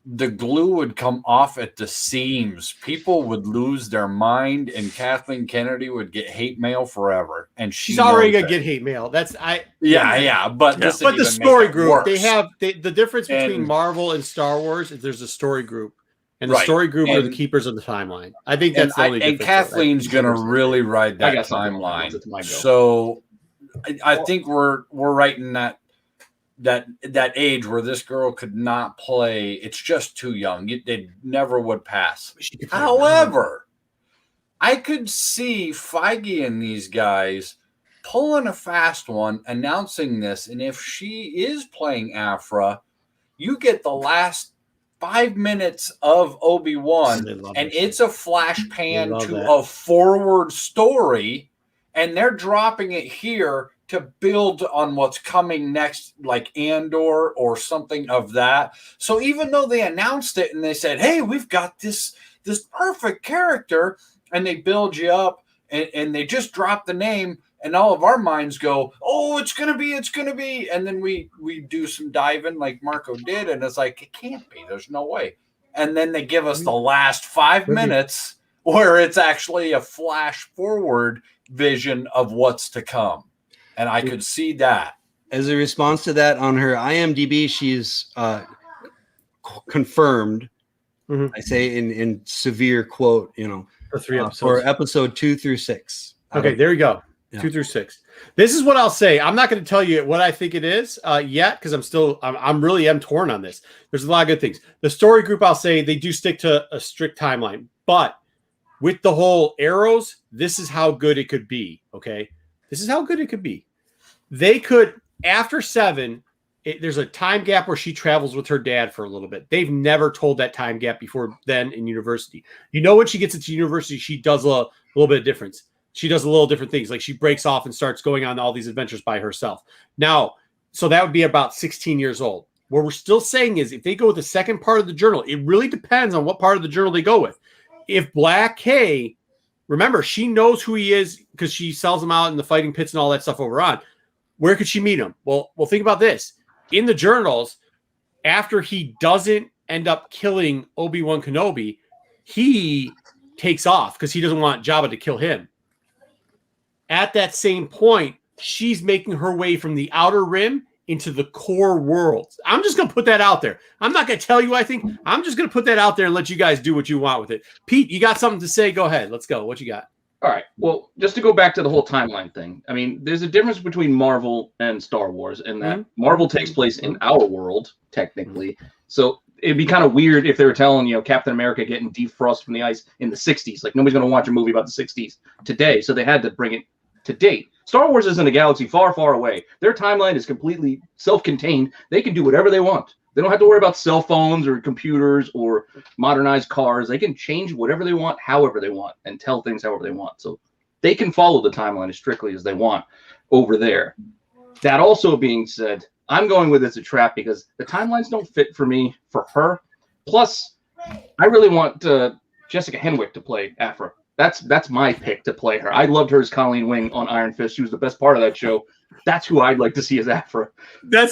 the glue would come off at the seams. People would lose their mind, and Kathleen Kennedy would get hate mail forever. And she's already gonna get hate mail. But the story group, the difference between Marvel and Star Wars is there's a story group, and the story group are the keepers of the timeline. I think that's the only difference. And Kathleen's gonna really ride that timeline. So I think we're right in that age where this girl could not play. It's just too young. They never would pass. However, I could see Feige and these guys pulling a fast one, announcing this, and if she is playing Aphra, you get the last 5 minutes of Obi Wan, and it's a flash pan to a forward story, and they're dropping it here to build on what's coming next, like Andor or something of that. So even though they announced it and they said, hey, we've got this perfect character, and they build you up and they just drop the name, and all of our minds go, oh, it's going to be. And then we do some diving like Marco did, and it's like, it can't be. There's no way. And then they give us the last 5 minutes where it's actually a flash forward vision of what's to come. And I could see that. As a response to that, on her IMDb, she's confirmed. Mm-hmm. I say in severe quote, for 3 episodes, for episode 2 through 6. Okay, there you go. Yeah. 2 through 6. This is what I'll say. I'm not going to tell you what I think it is yet, because I'm really torn on this. There's a lot of good things. The story group, I'll say they do stick to a strict timeline, but with the whole arrows, this is how good it could be. Okay, this is how good it could be. They could, after 7, there's a time gap where she travels with her dad for a little bit. They've never told that time gap before then in university. When she gets into university, she does a little bit of difference. She does a little different things. Like she breaks off and starts going on all these adventures by herself. Now, so that would be about 16 years old. What we're still saying is if they go with the second part of the journal, it really depends on what part of the journal they go with. If Black K, remember, she knows who he is because she sells him out in the fighting pits and all that stuff over on. Where could she meet him? Well, think about this. In the journals, after he doesn't end up killing Obi-Wan Kenobi, he takes off because he doesn't want Jabba to kill him. At that same point, she's making her way from the outer rim into the core world. I'm just going to put that out there. I'm not going to tell you what I think. I'm just going to put that out there and let you guys do what you want with it. Pete, you got something to say? Go ahead. Let's go. What you got? All right. Well, just to go back to the whole timeline thing. I mean, there's a difference between Marvel and Star Wars in that Marvel takes place in our world, technically. So it'd be kind of weird if they were telling, Captain America getting defrosted from the ice in the 60s. Like, nobody's going to watch a movie about the 60s today. So they had to bring it to date. Star Wars is in a galaxy far, far away. Their timeline is completely self-contained. They can do whatever they want. They don't have to worry about cell phones or computers or modernized cars. They can change whatever they want, however they want, and tell things however they want. So they can follow the timeline as strictly as they want over there. That also being said, I'm going with it's a trap because the timelines don't fit for me for her. Plus, I really want Jessica Henwick to play Aphra. That's my pick to play her. I loved her as Colleen Wing on Iron Fist. She was the best part of that show. That's who I'd like to see as Aphra. We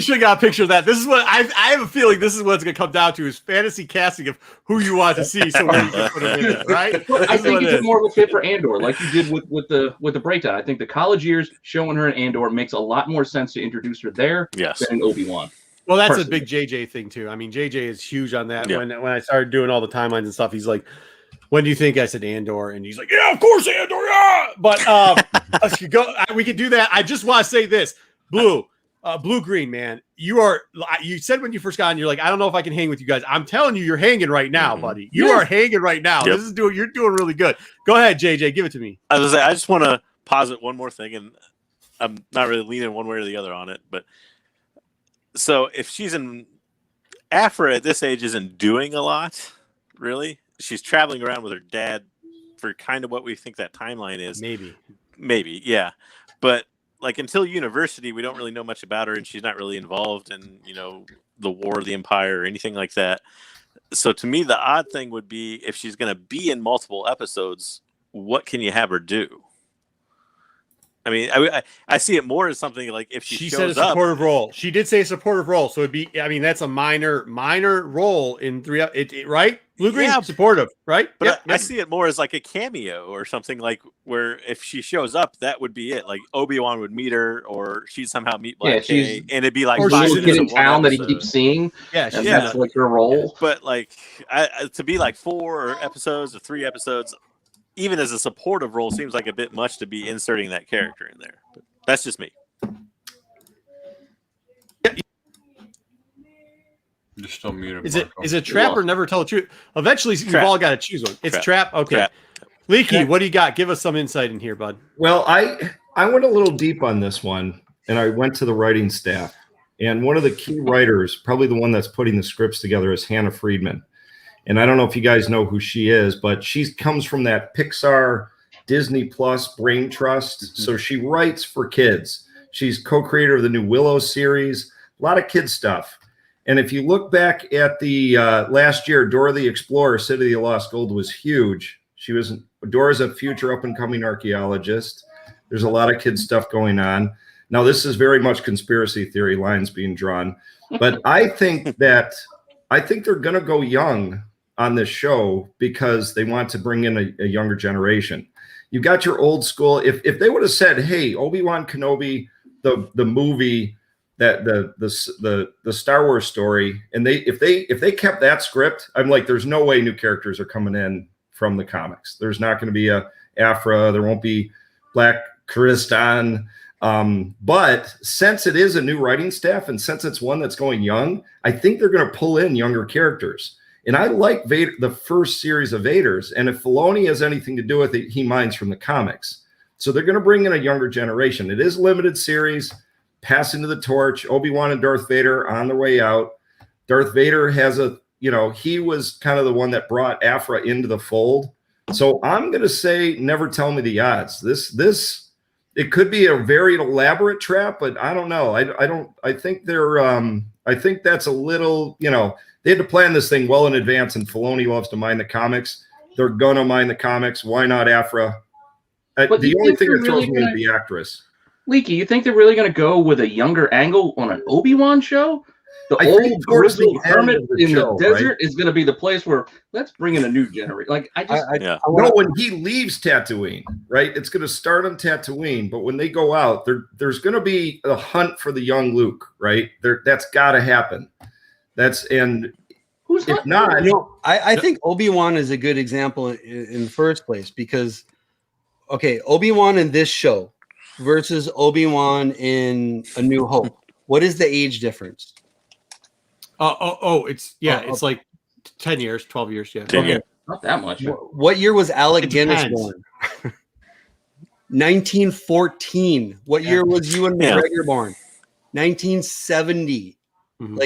should have got a picture of that. This is what I have a feeling this is what it's going to come down to is fantasy casting of who you want to see. So where you can put them in it, right? I think it's more of a fit for Andor, like you did with the breakdown. I think the college years showing her in Andor makes a lot more sense to introduce her there than in Obi-Wan. Well, that's a big JJ thing too. I mean, JJ is huge on that. Yeah. When I started doing all the timelines and stuff, he's like, when do you think? I said Andor, and he's like, yeah, of course Andor, yeah. But we could do that. I just want to say this, Blue Green, man, you said when you first got on, you're like, I don't know if I can hang with you guys. I'm telling you, you're hanging right now, buddy. You are hanging right now. Yep. You're doing really good. Go ahead, JJ, give it to me. I just want to posit one more thing, and I'm not really leaning one way or the other on it, but so if she's in Aphra at this age isn't doing a lot, really. She's traveling around with her dad for kind of what we think that timeline is. Maybe, yeah. But like until university, we don't really know much about her, and she's not really involved in the War of the Empire or anything like that. So to me, the odd thing would be if she's going to be in multiple episodes, what can you have her do? I mean, I see it more as something like if she shows said a supportive role. She did say a supportive role, so it'd be. I mean, that's a minor role in 3. Right? Blue Green supportive, right? But I see it more as like a cameo or something like where if she shows up, that would be it. Like Obi Wan would meet her, or she'd somehow meet Black K, and it'd be like or she's a kid in town that he keeps seeing. Yeah, that's like her role. But like to be like 4 episodes or 3 episodes. Even as a supportive role, seems like a bit much to be inserting that character in there. But that's just me. You're still muted. Is it trap or never tell the truth? Eventually, you've all got to choose one. It's trap. Okay. Trap. Leaky, what do you got? Give us some insight in here, bud. Well, I went a little deep on this one, and I went to the writing staff. And one of the key writers, probably the one that's putting the scripts together, is Hannah Friedman. And I don't know if you guys know who she is, but she comes from that Pixar, Disney Plus brain trust. Mm-hmm. So she writes for kids. She's co-creator of the new Willow series, a lot of kid stuff. And if you look back at the last year, Dora the Explorer, City of the Lost Gold was huge. Dora's a future up-and-coming archaeologist. There's a lot of kid stuff going on. Now, this is very much conspiracy theory lines being drawn. But I think they're going to go young on this show because they want to bring in a younger generation. You've got your old school. If they would have said, "Hey, Obi-Wan Kenobi, the movie, that the Star Wars story," and if they kept that script, I'm like, there's no way new characters are coming in from the comics. There's not going to be a Aphra. There won't be Black Krrsantan. But since it is a new writing staff and since it's one that's going young, I think they're going to pull in younger characters. And I like Vader, the first series of Vaders. And if Filoni has anything to do with it, he mines from the comics. So they're going to bring in a younger generation. It is a limited series, passing to the torch. Obi-Wan and Darth Vader on their way out. Darth Vader has he was kind of the one that brought Aphra into the fold. So I'm going to say, never tell me the odds. It could be a very elaborate trap, but I don't know. I think I think that's a little, they had to plan this thing well in advance, and Filoni loves to mine the comics. They're going to mine the comics. Why not Aphra? The only thing that throws me is the actress. Leaky, you think they're really going to go with a younger angle on an Obi-Wan show? The old grizzled hermit in the desert is going to be the place where let's bring in a new generation. Like when he leaves Tatooine, right? It's going to start on Tatooine, but when they go out, there's going to be a hunt for the young Luke, right? That's got to happen. Who's if not? I think Obi-Wan is a good example in the first place because, Obi-Wan in this show versus Obi-Wan in A New Hope. What is the age difference? It's like 10 years, 12 years. Yeah. 10 years. Not that much. What year was Alec Guinness born? 1914. What year was Ewan McGregor born? 1970. Mm-hmm.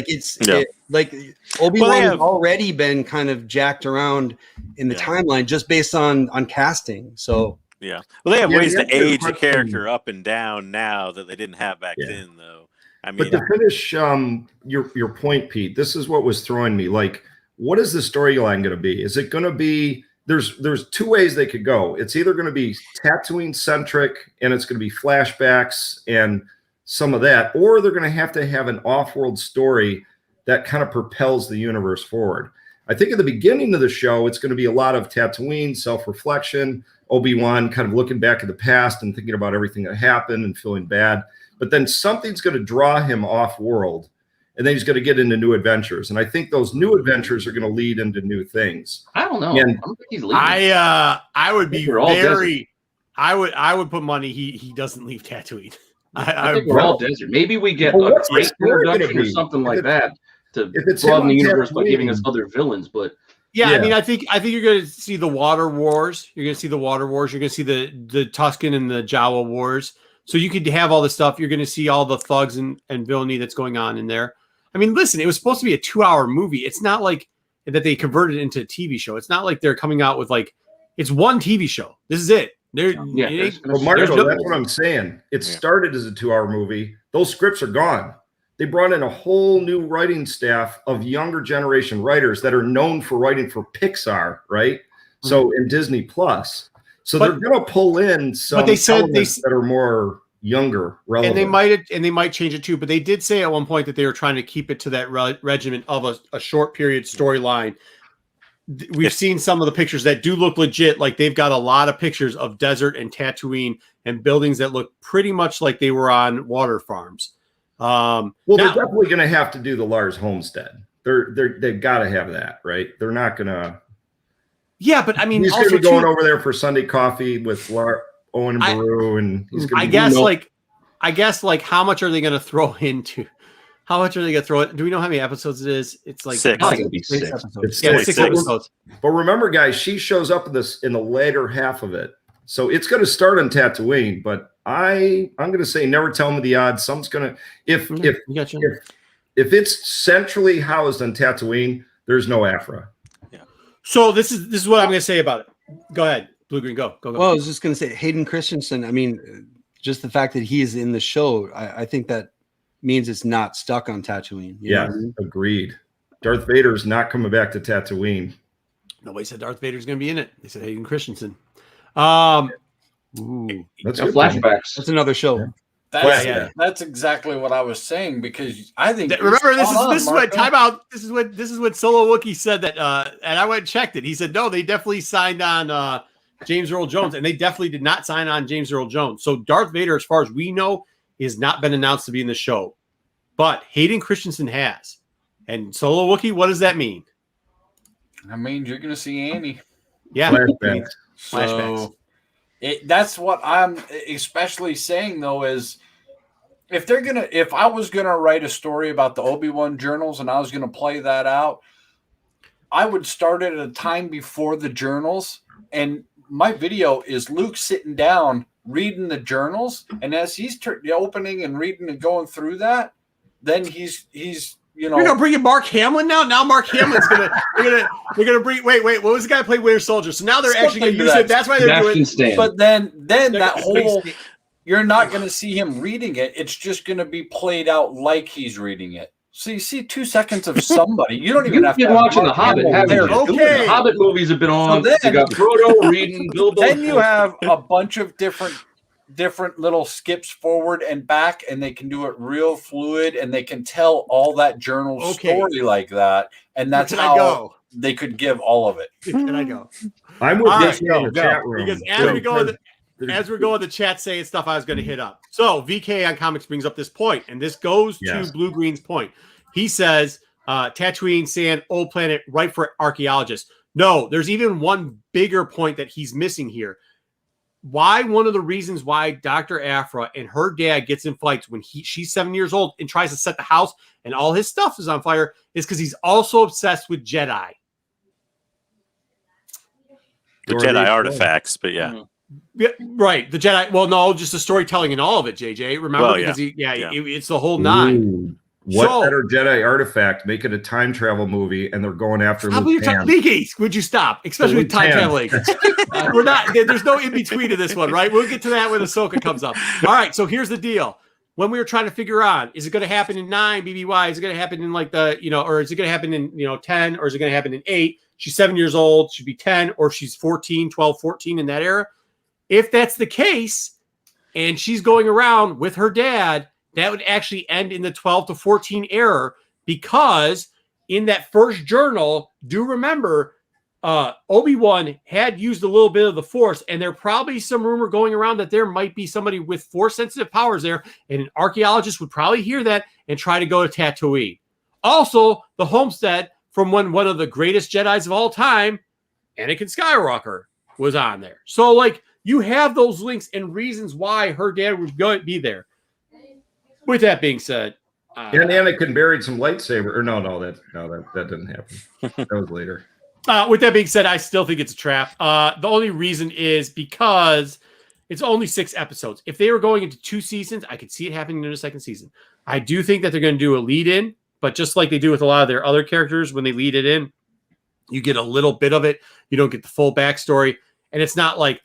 Obi-Wan has already been kind of jacked around in the timeline just based on casting. So well, they have ways to age a character up and down now that they didn't have back then, though. I mean, but to finish your point, Pete, this is what was throwing me. Like, what is the storyline going to be? Is it going to be there's two ways they could go. It's either going to be Tatooine centric and it's going to be flashbacks and some of that, or they're going to have an off-world story that kind of propels the universe forward. I think at the beginning of the show, it's going to be a lot of Tatooine, self-reflection, Obi-Wan kind of looking back at the past and thinking about everything that happened and feeling bad. But then something's going to draw him off-world, and then he's going to get into new adventures. And I think those new adventures are going to lead into new things. I don't know. And I don't think he's leaving. I would be very. I would put money he doesn't leave Tatooine. I think we're all desert. Maybe we get a great introduction or something like that to broaden the universe by giving us other villains. But I mean, I think you're going to see the Water Wars. You're going to see the Water Wars. You're going to see the Tusken and the Jawa Wars. So you could have all this stuff. You're going to see all the thugs and villainy that's going on in there. I mean, listen, it was supposed to be a 2-hour movie. It's not like that they converted it into a TV show. It's not like they're coming out with like It's one TV show. This is it. Marco, that's what I'm saying. It started as a 2-hour movie. Those scripts are gone. They brought in a whole new writing staff of younger generation writers that are known for writing for Pixar, right? So in Disney Plus. So they're going to pull in some elements that are more younger, relevant. And they might change it too. But they did say at one point that they were trying to keep it to that regimen of a short period storyline. We've seen some of the pictures that do look legit. Like they've got a lot of pictures of desert and Tatooine and buildings that look pretty much like they were on water farms. They're definitely going to have to do the Lars homestead. They've got to have that, right? They're not going to. Yeah, but I mean, he's going to be going over there for Sunday coffee with Owen and Baru, and he's going to. I guess, how much are they going to throw into? How much are they going to throw it? Do we know how many episodes it is? It's like 6. I think it'd be 6 episodes. Six episodes. But remember, guys, she shows up in the later half of it, so it's going to start on Tatooine. But I'm going to say never tell them the odds. Someone's going to if it's centrally housed on Tatooine, there's no Aphra. Yeah. So this is what I'm going to say about it. Go ahead, Blue Green. Go. Well, I was just going to say Hayden Christensen. I mean, just the fact that he is in the show, I think that means it's not stuck on Tatooine. Yeah, agreed. Darth Vader's not coming back to Tatooine. Nobody said Darth Vader's going to be in it. They said Hayden Christensen. That's flashbacks. That's another show. Yeah. That's exactly what I was saying, because I think remember this is what timeout. This is what Solo Wookiee said that, and I went and checked it. He said no, they definitely signed on James Earl Jones, and they definitely did not sign on James Earl Jones. So Darth Vader, as far as we know, has not been announced to be in the show, but Hayden Christensen has. And Solo Wookiee, what does that mean? I mean, you're going to see Annie. Yeah, flashbacks. Flashbacks. That's what I'm especially saying, though, is if I was gonna write a story about the Obi Wan journals and I was gonna play that out, I would start it at a time before the journals. And my video is Luke sitting down reading the journals, and as he's opening and reading and going through that, then he's you're gonna bring in Mark Hamill now. Now Mark Hamlin's gonna we're gonna bring wait what was the guy who played Winter Soldier? So now they're actually gonna use it. That's why they're doing it. But then that whole you're not gonna see him reading it. It's just gonna be played out like he's reading it. So you see 2 seconds of somebody. You don't even have to watching The Hobbit. Okay, the Hobbit movies have been on. So you got Frodo reading, Bilbo. Then you have a bunch of different little skips forward and back, and they can do it real fluid, and they can tell all that journal story like that, and that's how they could give all of it. Can I go? I'm with you in the chat room. Because as we're going, the chat saying stuff I was going to hit up. So VK on Comics brings up this point, and this goes to Blue Green's point. He says Tatooine, sand, old planet, right for archaeologists. No, there's even one bigger point that he's missing here. One of the reasons why Doctor Aphra and her dad gets in fights when she's 7 years old and tries to set the house and all his stuff is on fire is because he's also obsessed with Jedi. The Jedi artifacts, but yeah. Yeah, right. The Jedi. Well, no, just the storytelling and all of it, JJ. Remember, because it's the whole 9. Ooh. What better Jedi artifact? Make it a time travel movie, and they're going after Luke. Would you stop? Especially with time traveling. We're not. There's no in between to this one, right? We'll get to that when Ahsoka comes up. All right. So here's the deal. When we were trying to figure out, is it going to happen in 9 BBY? Is it going to happen in or is it going to happen in 10, or is it going to happen in 8? She's 7 years old. She'd be 10, or she's 14, 12, 14 in that era. If that's the case, and she's going around with her dad, that would actually end in the 12 to 14 era, because in that first journal, do remember, Obi-Wan had used a little bit of the Force, and there probably some rumor going around that there might be somebody with Force-sensitive powers there, and an archaeologist would probably hear that and try to go to Tatooine. Also, the homestead from one of the greatest Jedis of all time, Anakin Skywalker, was on there. So, you have those links and reasons why her dad would be there. With that being said, and Anakin buried some lightsaber. Or no, that didn't happen. That was later. With that being said, I still think it's a trap. The only reason is because it's only 6 episodes. If they were going into 2 seasons, I could see it happening in the second season. I do think that they're going to do a lead-in, but just like they do with a lot of their other characters, when they lead it in, you get a little bit of it. You don't get the full backstory. and it's not like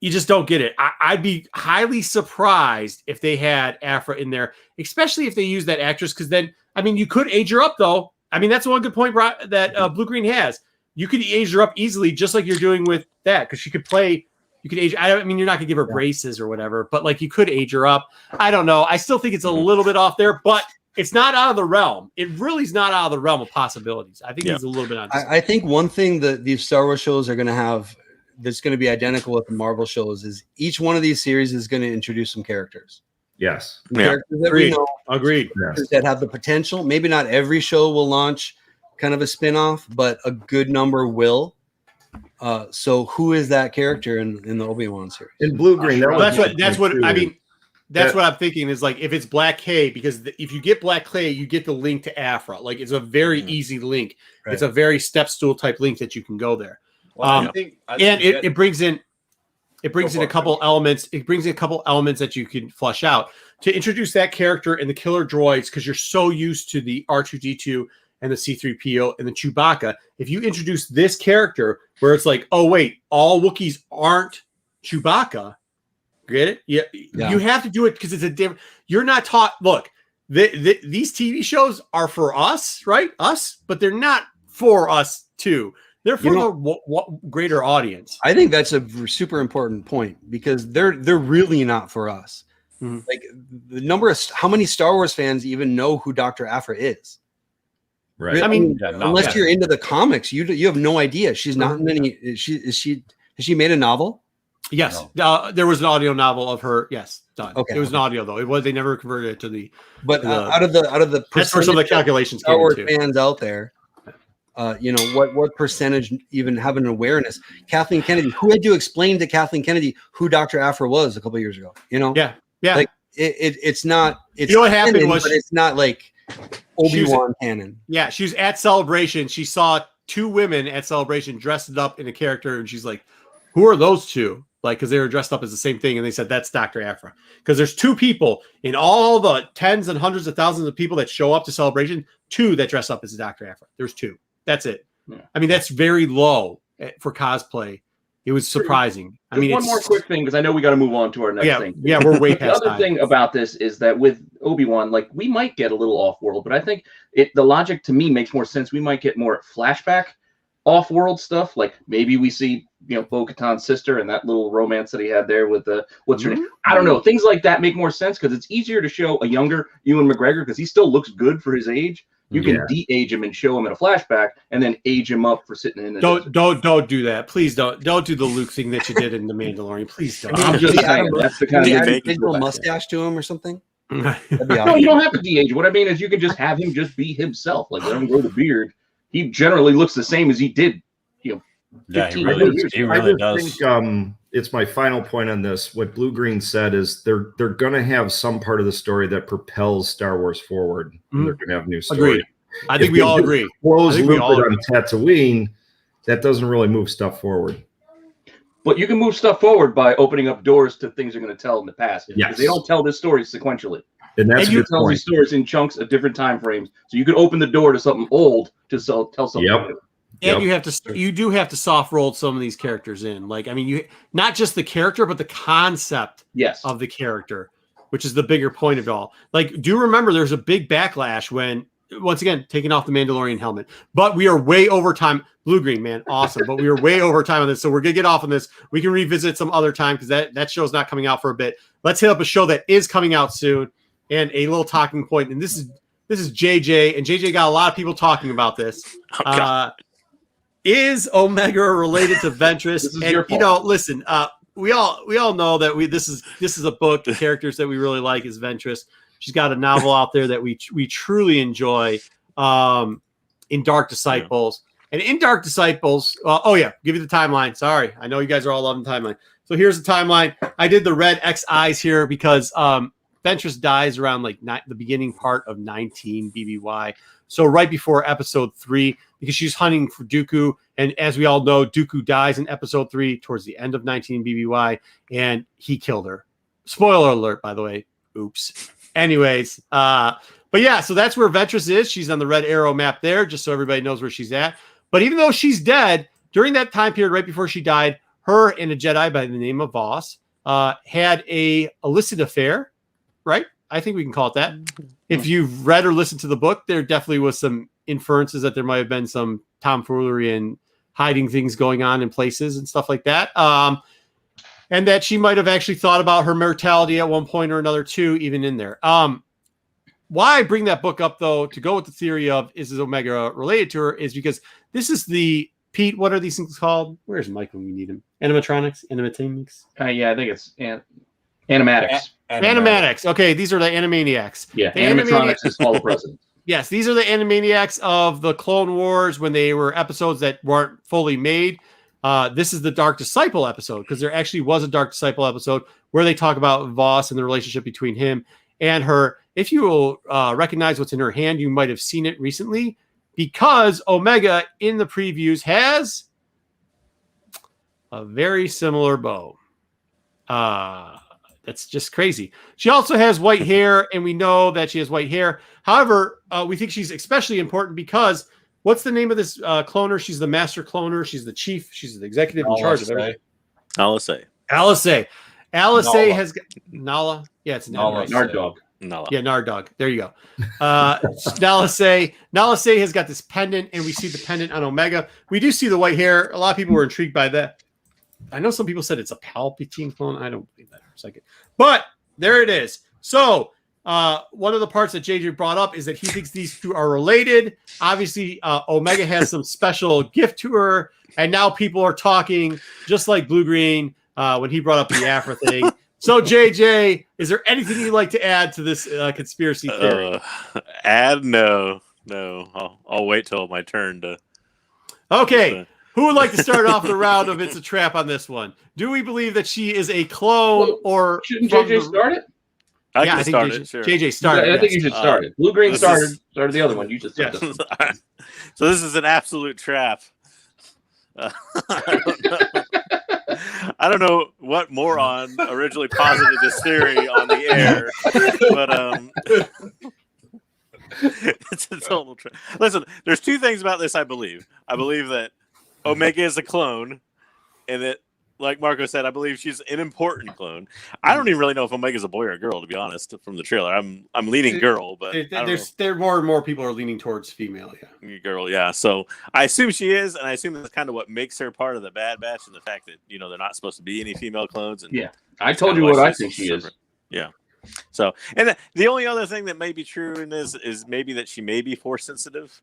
you just don't get it. I'd be highly surprised if they had Aphra in there, especially if they use that actress, because then, I mean, you could age her up, though. I mean, that's one good point that Blue Green has. You could age her up easily, just like you're doing with that, because she could play. You could age. I mean, you're not gonna give her braces or whatever, but like you could age her up. I don't know. I still think it's a little bit off there, but it's not out of the realm. It really is not out of the realm of possibilities. I think it's a little bit on. I think one thing that these Star Wars shows are going to have that's going to be identical with the Marvel shows is each one of these series is going to introduce some characters. Yes. Characters that we know, Agreed. that have the potential. Maybe not every show will launch kind of a spin-off, but a good number will. So who is that character in the Obi Wan series? In Blue Green, that's what I mean. That's what I'm thinking is like if it's Black K, because if you get Black Clay, you get the link to Aphra. Like it's a very easy link. Right. It's a very step stool type link that you can go there. Well, it brings in a couple elements. It brings in a couple elements that you can flush out to introduce that character and the killer droids, because you're so used to the R2D2 and the C-3PO and the Chewbacca. If you introduce this character where it's like, oh wait, all Wookiees aren't Chewbacca. Get it? Yeah. You have to do it because it's a different. You're not taught. Look, these TV shows are for us, right? Us, but they're not for us too. They're for the greater audience. I think that's a super important point because they're really not for us. Mm-hmm. Like the number of how many Star Wars fans even know who Doctor Aphra is. Right. I mean, unless you're into the comics, you have no idea. She's not in any. Has she made a novel? Yes, there was an audio novel of her. Yes, done. Okay, it was an audio though. They never converted it to the. But out of the that's where some of the calculations Star Wars fans out there. What percentage even have an awareness? Kathleen Kennedy, who had to explain to Kathleen Kennedy who Dr. Aphra was a couple of years ago. Yeah. Like it's not. It's what happened was, but it's not like Obi Wan canon. Yeah, she was at Celebration. She saw two women at Celebration dressed up in a character, and she's like, "Who are those two?" Like, because they were dressed up as the same thing, and they said that's Dr. Aphra. Because there's two people in all the tens and hundreds of thousands of people that show up to Celebration, two that dress up as Dr. Aphra. There's two. That's it. Yeah. I mean, that's very low for cosplay. It was surprising. I mean, one more quick thing, because I know we got to move on to our next thing. Yeah, we're way past the other thing about this is that with Obi-Wan, like we might get a little off-world, but I think the logic to me makes more sense. We might get more flashback off-world stuff. Like maybe we see, Bo-Katan's sister and that little romance that he had there with what's her name? I don't know. Things like that make more sense because it's easier to show a younger Ewan McGregor because he still looks good for his age. You can de-age him and show him in a flashback, and then age him up for sitting in the Don't do that. Please don't do the Luke thing that you did in The Mandalorian. Please don't. I'm just saying that's the kind of digital mustache to him or something. No, you don't have to de-age. What I mean is you can just have him just be himself. Like let him grow the beard. He generally looks the same as he did. Yeah, he really does. I think it's my final point on this. What Blue Green said is they're going to have some part of the story that propels Star Wars forward. And they're going to have new story. Agreed. I think we all agree. Close Luke on Tatooine, that doesn't really move stuff forward. But you can move stuff forward by opening up doors to things you're going to tell in the past. Yes. Because they don't tell this story sequentially. And you tell these stories in chunks at different time frames. So you can open the door to something old to tell something new. And you do have to soft roll some of these characters in. Like, I mean, you not just the character, but the concept of the character, which is the bigger point of it all. Like, do remember there's a big backlash when, once again, taking off the Mandalorian helmet. But we are way over time. Blue Green, man, awesome. But we are way over time on this. So we're going to get off on this. We can revisit some other time because that show's not coming out for a bit. Let's hit up a show that is coming out soon and a little talking point. And this is JJ. And JJ got a lot of people talking about this. Is Omega related to Ventress? And listen, we all know that this is a book. The characters that we really like is Ventress. She's got a novel out there that we truly enjoy. In Dark Disciples, and in Dark Disciples, give you the timeline. Sorry, I know you guys are all loving the timeline. So here's the timeline. I did the red XIs here because Ventress dies around the beginning part of 19 BBY. So right before episode 3, because she's hunting for Dooku. And as we all know, Dooku dies in episode 3 towards the end of 19 BBY, and he killed her. Spoiler alert, by the way. Oops. Anyways, but yeah, so that's where Ventress is. She's on the red arrow map there, just so everybody knows where she's at. But even though she's dead, during that time period right before she died, her and a Jedi by the name of Voss had a illicit affair, right? I think we can call it that. If you've read or listened to the book, there definitely was some inferences that there might have been some tomfoolery and hiding things going on in places and stuff like that. And that she might have actually thought about her mortality at one point or another too, even in there. Why I bring that book up, though, to go with the theory of is Omega related to her, is because this is the Pete. What are these things called? Where's Mike when we need him? Animatronics. Yeah, I think it's animatics. Animatics. Okay, these are the Animaniacs. Yeah, the animatronics is Follow President. Yes, these are the Animaniacs of the Clone Wars when they were episodes that weren't fully made. This is the Dark Disciple episode because there actually was a Dark Disciple episode where they talk about Voss and the relationship between him and her. If you will recognize what's in her hand, you might have seen it recently because Omega in the previews has a very similar bow. That's just crazy. She also has white hair, and we know that she has white hair. However, we think she's especially important because what's the name of this cloner? She's the master cloner. She's the chief. She's the executive in charge of everything. Alisai has got Nala. Yeah, it's Nala. Nardog. Nala. Yeah, Nardog. There you go. Alisai has got this pendant, and we see the pendant on Omega. We do see the white hair. A lot of people were intrigued by that. I know some people said it's a Palpatine clone. I don't believe that for a second. But there it is. So one of the parts that JJ brought up is that he thinks these two are related. Obviously, Omega has some special gift to her, and now people are talking just like Blue Green when he brought up the Aphra thing. So, JJ, is there anything you'd like to add to this conspiracy theory? No. I'll wait till my turn to. Okay. Who would like to start off the round of It's a Trap on this one? Do we believe that she is a clone or shouldn't JJ start it? I can start it. Sure. JJ started. I think you should start it. Blue Green started the other one. You just started. Yes. So this is an absolute trap. I don't know what moron originally posited this theory on the air, but it's a total trap. Listen, there's two things about this I believe. I believe that Omega is a clone, and that, like Marco said, I believe she's an important clone. I don't even really know if Omega's a boy or a girl, to be honest, from the trailer. I'm leaning girl, but there more and more people are leaning towards female. Yeah, girl, yeah. So I assume she is, and I assume that's kind of what makes her part of the Bad Batch, and the fact that they're not supposed to be any female clones. And yeah, I told you what I think she is. Yeah. So, and the only other thing that may be true in this is maybe that she may be force sensitive.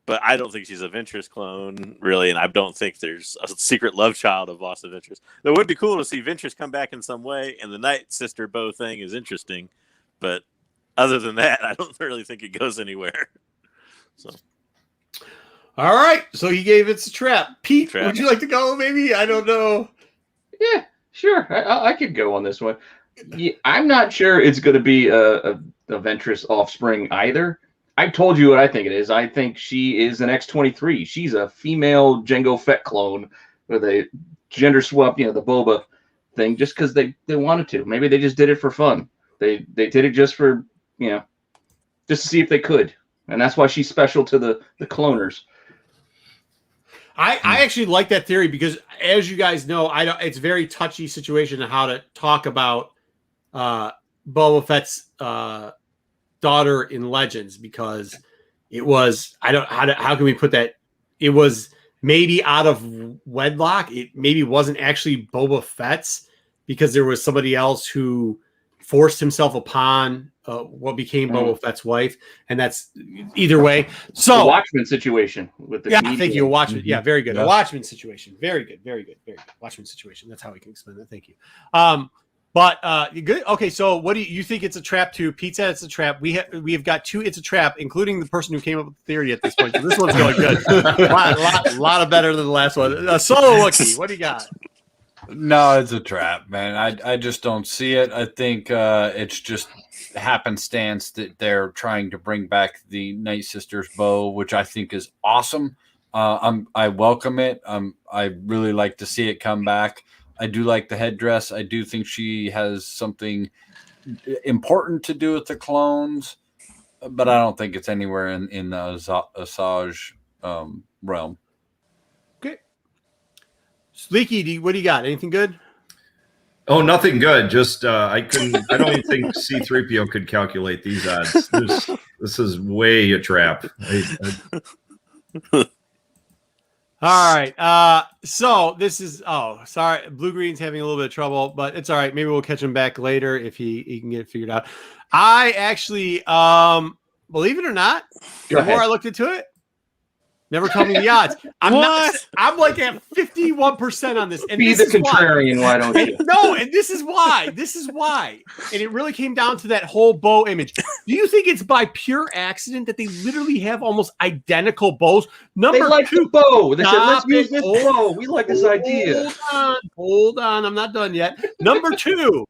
But I don't think she's a Ventress clone, really, and I don't think there's a secret love child of Lost of Ventress. It would be cool to see Ventress come back in some way, and the Night Sister bow thing is interesting. But other than that, I don't really think it goes anywhere. So, all right. So he gave It's a Trap. Pete, would you like to go, maybe? I don't know. Yeah, sure. I could go on this one. Yeah, I'm not sure it's going to be a Ventress offspring either. I told you what I think it is. I think she is an X-23. She's a female Jango Fett clone where they gender swap, the Boba thing, just because they wanted to. Maybe they just did it for fun. They did it just for, just to see if they could. And that's why she's special to the cloners. I actually like that theory because, as you guys know, it's a very touchy situation on how to talk about Boba Fett's daughter in Legends, because it was how can we put that, it was maybe out of wedlock. It maybe wasn't actually Boba Fett's because there was somebody else who forced himself upon what became Boba Fett's wife, and that's either way. So the Watchmen situation with the thank you, Watchmen. Yeah, very good. A Watchmen situation, very good. Watchmen situation. That's how we can explain that. Thank you. But good. Okay, so what do you think it's a trap to? Pete said it's a trap. We have got two It's a Trap, including the person who came up with the theory at this point. So this one's going good. a lot of better than the last one. Solo Wookie, what do you got? No, it's a trap, man. I just don't see it. I think it's just happenstance that they're trying to bring back the Night Sisters bow, which I think is awesome. I welcome it. I really like to see it come back. I do like the headdress. I do think she has something important to do with the clones, but I don't think it's anywhere in the Asajj realm. Okay. Sleeky, what do you got? Anything good? Oh, nothing good. Just I don't even think C-3PO could calculate these odds. This is way a trap. All right. So this is sorry, Blue Green's having a little bit of trouble, but it's all right. Maybe we'll catch him back later if he can get it figured out. I actually believe it or not, the more I looked into it, never told me the odds. I'm like at 51% on this. And be the contrarian, why don't you? No, and this is why. And it really came down to that whole bow image. Do you think it's by pure accident that they literally have almost identical bows? They like the bow. They said, let's use this bow. We like this idea. Hold on. I'm not done yet. Number two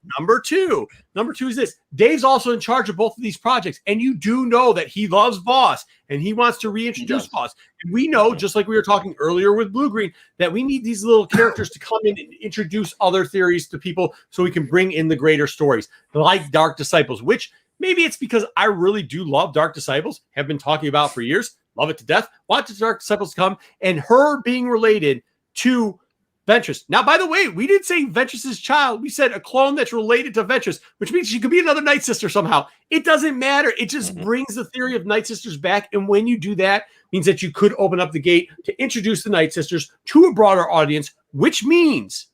is this. Dave's also in charge of both of these projects. And you do know that he loves Voss and he wants to reintroduce Voss. And we know, just like we were talking earlier with Blue Green, that we need these little characters to come in and introduce other theories to people so we can bring in the greater stories, like Dark Disciples, which maybe it's because I really do love Dark Disciples, have been talking about for years, love it to death, want the Dark Disciples to come, and her being related to Ventress. Now, by the way, we didn't say Ventress's child. We said a clone that's related to Ventress, which means she could be another Night Sister somehow. It doesn't matter. It just brings the theory of Night Sisters back. And when you do that, means that you could open up the gate to introduce the Night Sisters to a broader audience, which means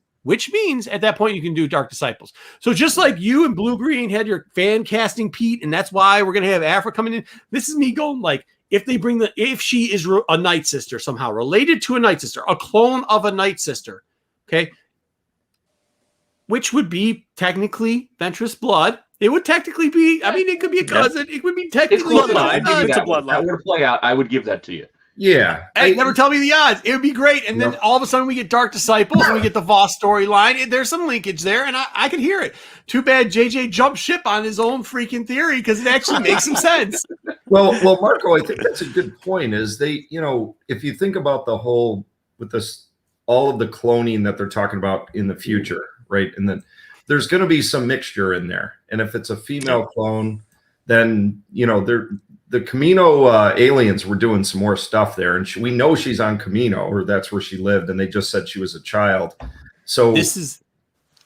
at that point you can do Dark Disciples. So just like you and Blue Green had your fan casting Pete, and that's why we're going to have Aphra coming in, this is me going like, if she is a Night Sister somehow related to a Night Sister, a clone of a Night Sister, okay, which would be technically Ventress blood. It would technically be, I mean, it could be a cousin. It would be technically it's a bloodline. That were to play out, I would give that to you. Yeah. Hey, never tell me the odds. It would be great. And then all of a sudden we get Dark Disciples and we get the Voss storyline. There's some linkage there, and I can hear it. Too bad JJ jumped ship on his own freaking theory because it actually makes some sense. Well, Marco, I think that's a good point. Is they, if you think about the whole with this, all of the cloning that they're talking about in the future, right? And then there's going to be some mixture in there. And if it's a female clone, then the Camino aliens were doing some more stuff there, and we know she's on Camino, or that's where she lived, and they just said she was a child. So this is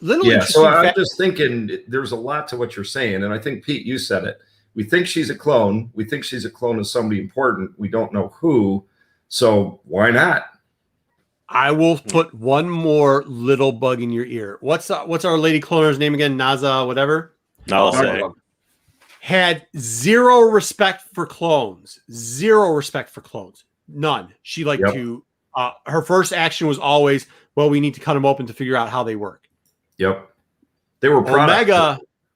little so I'm just thinking there's a lot to what you're saying, and I think Pete, you said it. We think she's a clone. We think she's a clone of somebody important. We don't know who, so why not? I will put one more little bug in your ear. What's our lady cloner's name again? Naza, whatever. No, had zero respect for clones. None. She liked to. Her first action was always, well, we need to cut them open to figure out how they work. Yep. They were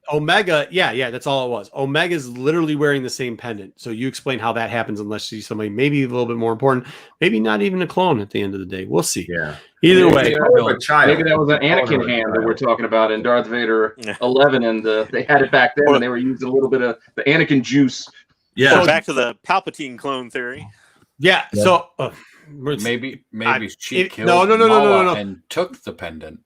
Omega, yeah, that's all it was. Omega's literally wearing the same pendant. So you explain how that happens unless she's somebody maybe a little bit more important, maybe not even a clone at the end of the day. We'll see. Yeah. Either way. Maybe that was an Anakin hand that we're talking about in Darth Vader 11, and they had it back then, and they were using a little bit of the Anakin juice. Yeah. So back to the Palpatine clone theory. Yeah. So maybe she killed Mala and took the pendant.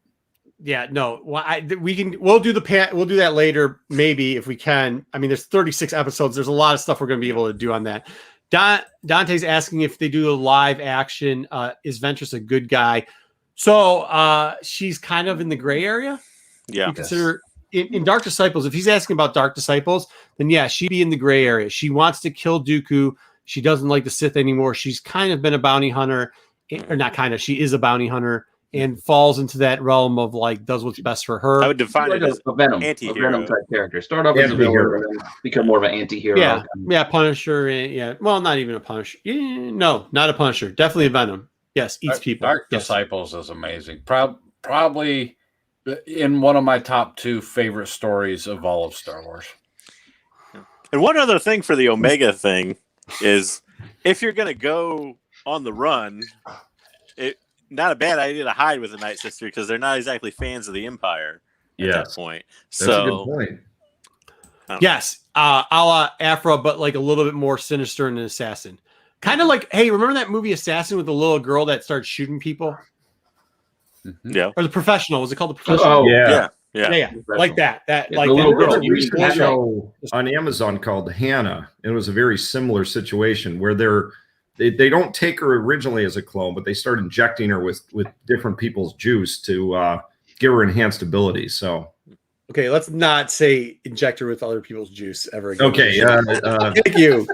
Yeah, no. Well, we'll do that later, maybe if we can. I mean, there's 36 episodes. There's a lot of stuff we're going to be able to do on that. Dante's asking if they do a live action. Is Ventress a good guy? So she's kind of in the gray area. Yeah. You consider in Dark Disciples. If he's asking about Dark Disciples, then yeah, she'd be in the gray area. She wants to kill Dooku. She doesn't like the Sith anymore. She's kind of been a bounty hunter, or not kind of. She is a bounty hunter. And falls into that realm of like does what's best for her. I would define it as a Venom type character. Start off as a villain, and then become more of an anti-hero. Yeah, Punisher. Yeah, well, not even a Punisher. No, not a Punisher. Definitely a Venom. Yes, eats people. Dark Disciples is amazing. Probably in one of my top 2 favorite stories of all of Star Wars. And one other thing for the Omega thing is, if you're going to go on the run, not a bad idea to hide with the Night Sister because they're not exactly fans of the Empire at that point. That's a good point. Yes, a la Aphra, but like a little bit more sinister and an assassin. Kind of like, hey, remember that movie Assassin with the little girl that started shooting people? Mm-hmm. Yeah. Or The Professional. Was it called The Professional? Oh, yeah. Like that. Like the little girl. There was a show on Amazon called Hannah. It was a very similar situation where they don't take her originally as a clone, but they start injecting her with different people's juice to give her enhanced abilities. So okay, let's not say inject her with other people's juice ever again. Okay, thank you.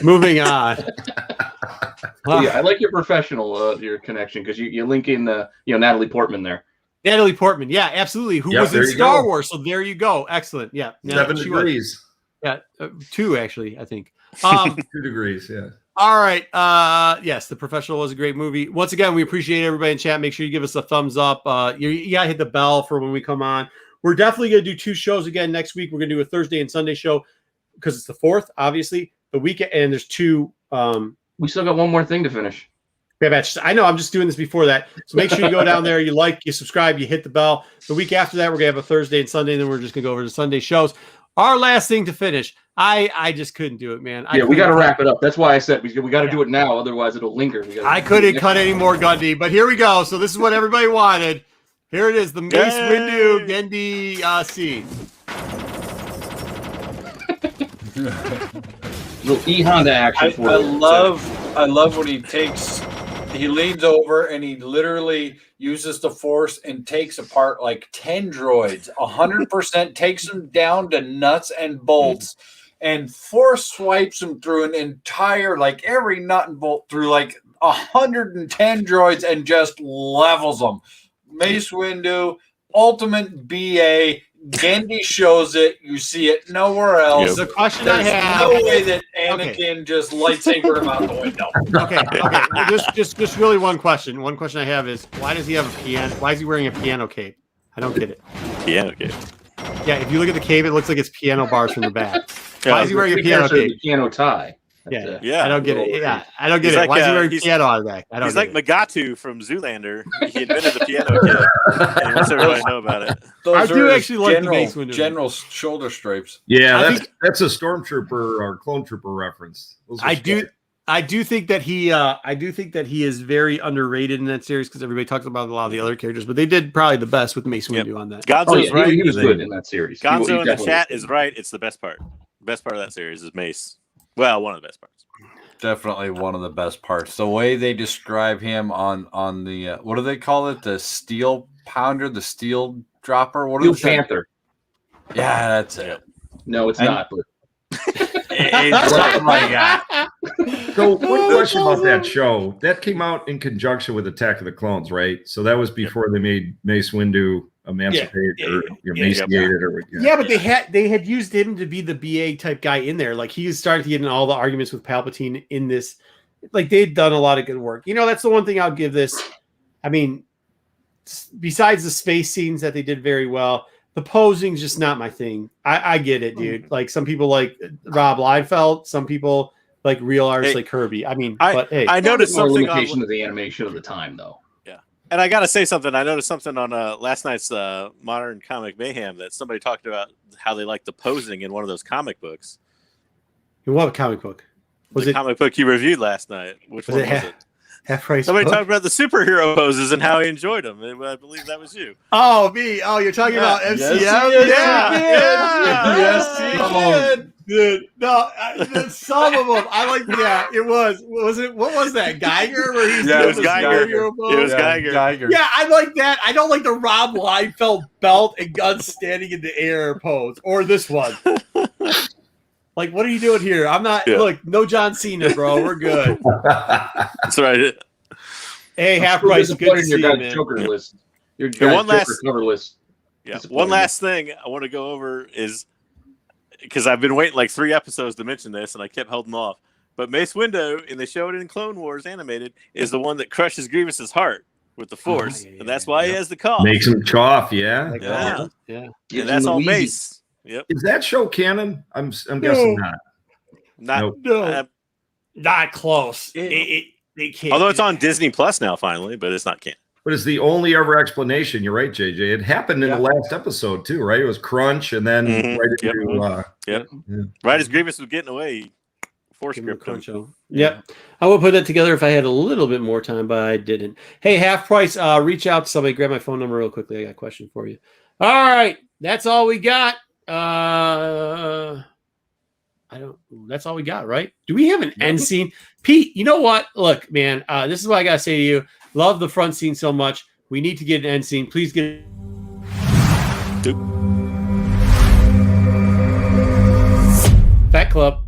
Moving on. Yeah, I like your professional your connection because you link in Natalie Portman there. Natalie Portman, yeah, absolutely. Who was in Star Wars? So there you go. Excellent. Yeah, 7 degrees. Yeah, 2 actually, I think. 2 degrees. Yeah. All right. Yes, The Professional was a great movie. Once again, we appreciate everybody in chat. Make sure you give us a thumbs up. You gotta hit the bell for when we come on. We're definitely gonna do 2 shows again next week. We're gonna do a Thursday and Sunday show because it's the 4th, obviously. The weekend, and there's 2. We still got one more thing to finish. I know. I'm just doing this before that. So make sure you go down there. You like, you subscribe, you hit the bell. The week after that, we're gonna have a Thursday and Sunday. And then we're just gonna go over to Sunday shows. Our last thing to finish. I just couldn't do it, man. We got to wrap it up. That's why I said we got to do it now. Otherwise, it'll linger. I couldn't cut any more Gundy, but here we go. So this is what everybody wanted. Here it is, the Mace Windu Gendy scene. Little E-Honda action for I love when he leans over and he literally uses the Force and takes apart like 10 droids, 100%, takes them down to nuts and bolts, and Force swipes them through an entire, like every nut and bolt through like 110 droids and just levels them. Mace Windu, ultimate BA. Gendy shows it. You see it nowhere else. The question There's I have, no way that Anakin just lightsaber him out the window. Okay. Well, just really one question. One question I have is, why does he have a piano? Why is he wearing a piano cape? I don't get it. Piano cape. Yeah, if you look at the cape, it looks like it's piano bars from the back. Why is he wearing a piano cape? Piano tie. Yeah. I don't get it. Yeah, I don't get it. Why is he wearing piano on the back? He's like Megatu from Zoolander. He invented the piano kit, and he wants everybody to know about it. I do actually like the Mace Windu. General shoulder stripes. Yeah, that's a stormtrooper or clone trooper reference. I do think that he is very underrated in that series because everybody talks about a lot of the other characters, but they did probably the best with Mace Windu on that. Gonzo's right. He was good in that series. Gonzo in the chat is right. It's the best part. The best part of that series is Mace. Well, one of the best parts. Definitely one of the best parts. The way they describe him on the what do they call it? The steel pounder, the steel dropper. What Steel Panther. Yeah, that's it. No, it's not. But it's something like that. So, one question about that show that came out in conjunction with Attack of the Clones, right? So that was before they made Mace Windu emancipated or emaciated, but they had used him to be the BA type guy in there. Like he started to get in all the arguments with Palpatine in this. Like they'd done a lot of good work. That's the one thing I'll give this. I mean, besides the space scenes that they did very well, the posing's just not my thing. I get it, dude. Like some people like Rob Liefeld, some people like real artists like Kirby. I mean, I noticed something limitation of the animation of the time, though. And I got to say something. I noticed something on last night's Modern Comic Mayhem that somebody talked about how they like the posing in one of those comic books. In what comic book? Was it the comic book you reviewed last night? Which one was it? Half price. Somebody talked about the superhero poses and how he enjoyed them. I believe that was you. Oh, me. Oh, you're talking about MCM? Yes, he did. Dude, no, some of them. I like. Yeah, it was. Was it? What was that? Geiger? Where he's it was Geiger. It was Geiger. Yeah, I like that. I don't like the Rob Liefeld belt and guns standing in the air pose, or this one. Like, what are you doing here? I'm not. Yeah. Look, no John Cena, bro. We're good. That's right. Hey, half price. Good to see you, man. Joker list. Your one last cover list. Yeah. One last thing I want to go over is. Because I've been waiting like 3 episodes to mention this, and I kept holding off. But Mace Windu, and they showed it in Clone Wars animated, is the one that crushes Grievous's heart with the Force, and that's why he has the cough. Makes him cough, yeah. And that's all Mace. Yep. Is that show canon? I'm guessing not. Not close. They can't. Although it's on Disney Plus now, finally, but it's not canon. But it's the only ever explanation. You're right, JJ. It happened in the last episode too, right? It was Crunch, and then right as Grievous was getting away, Force gripped him. Yep. I would put that together if I had a little bit more time, but I didn't. Hey, half price. Reach out to somebody. Grab my phone number real quickly. I got a question for you. All right, that's all we got. That's all we got, right? Do we have an end scene? Pete, you know what? Look, man, this is what I gotta say to you. Love the front scene so much. We need to get an end scene. Please get it. Fat Club.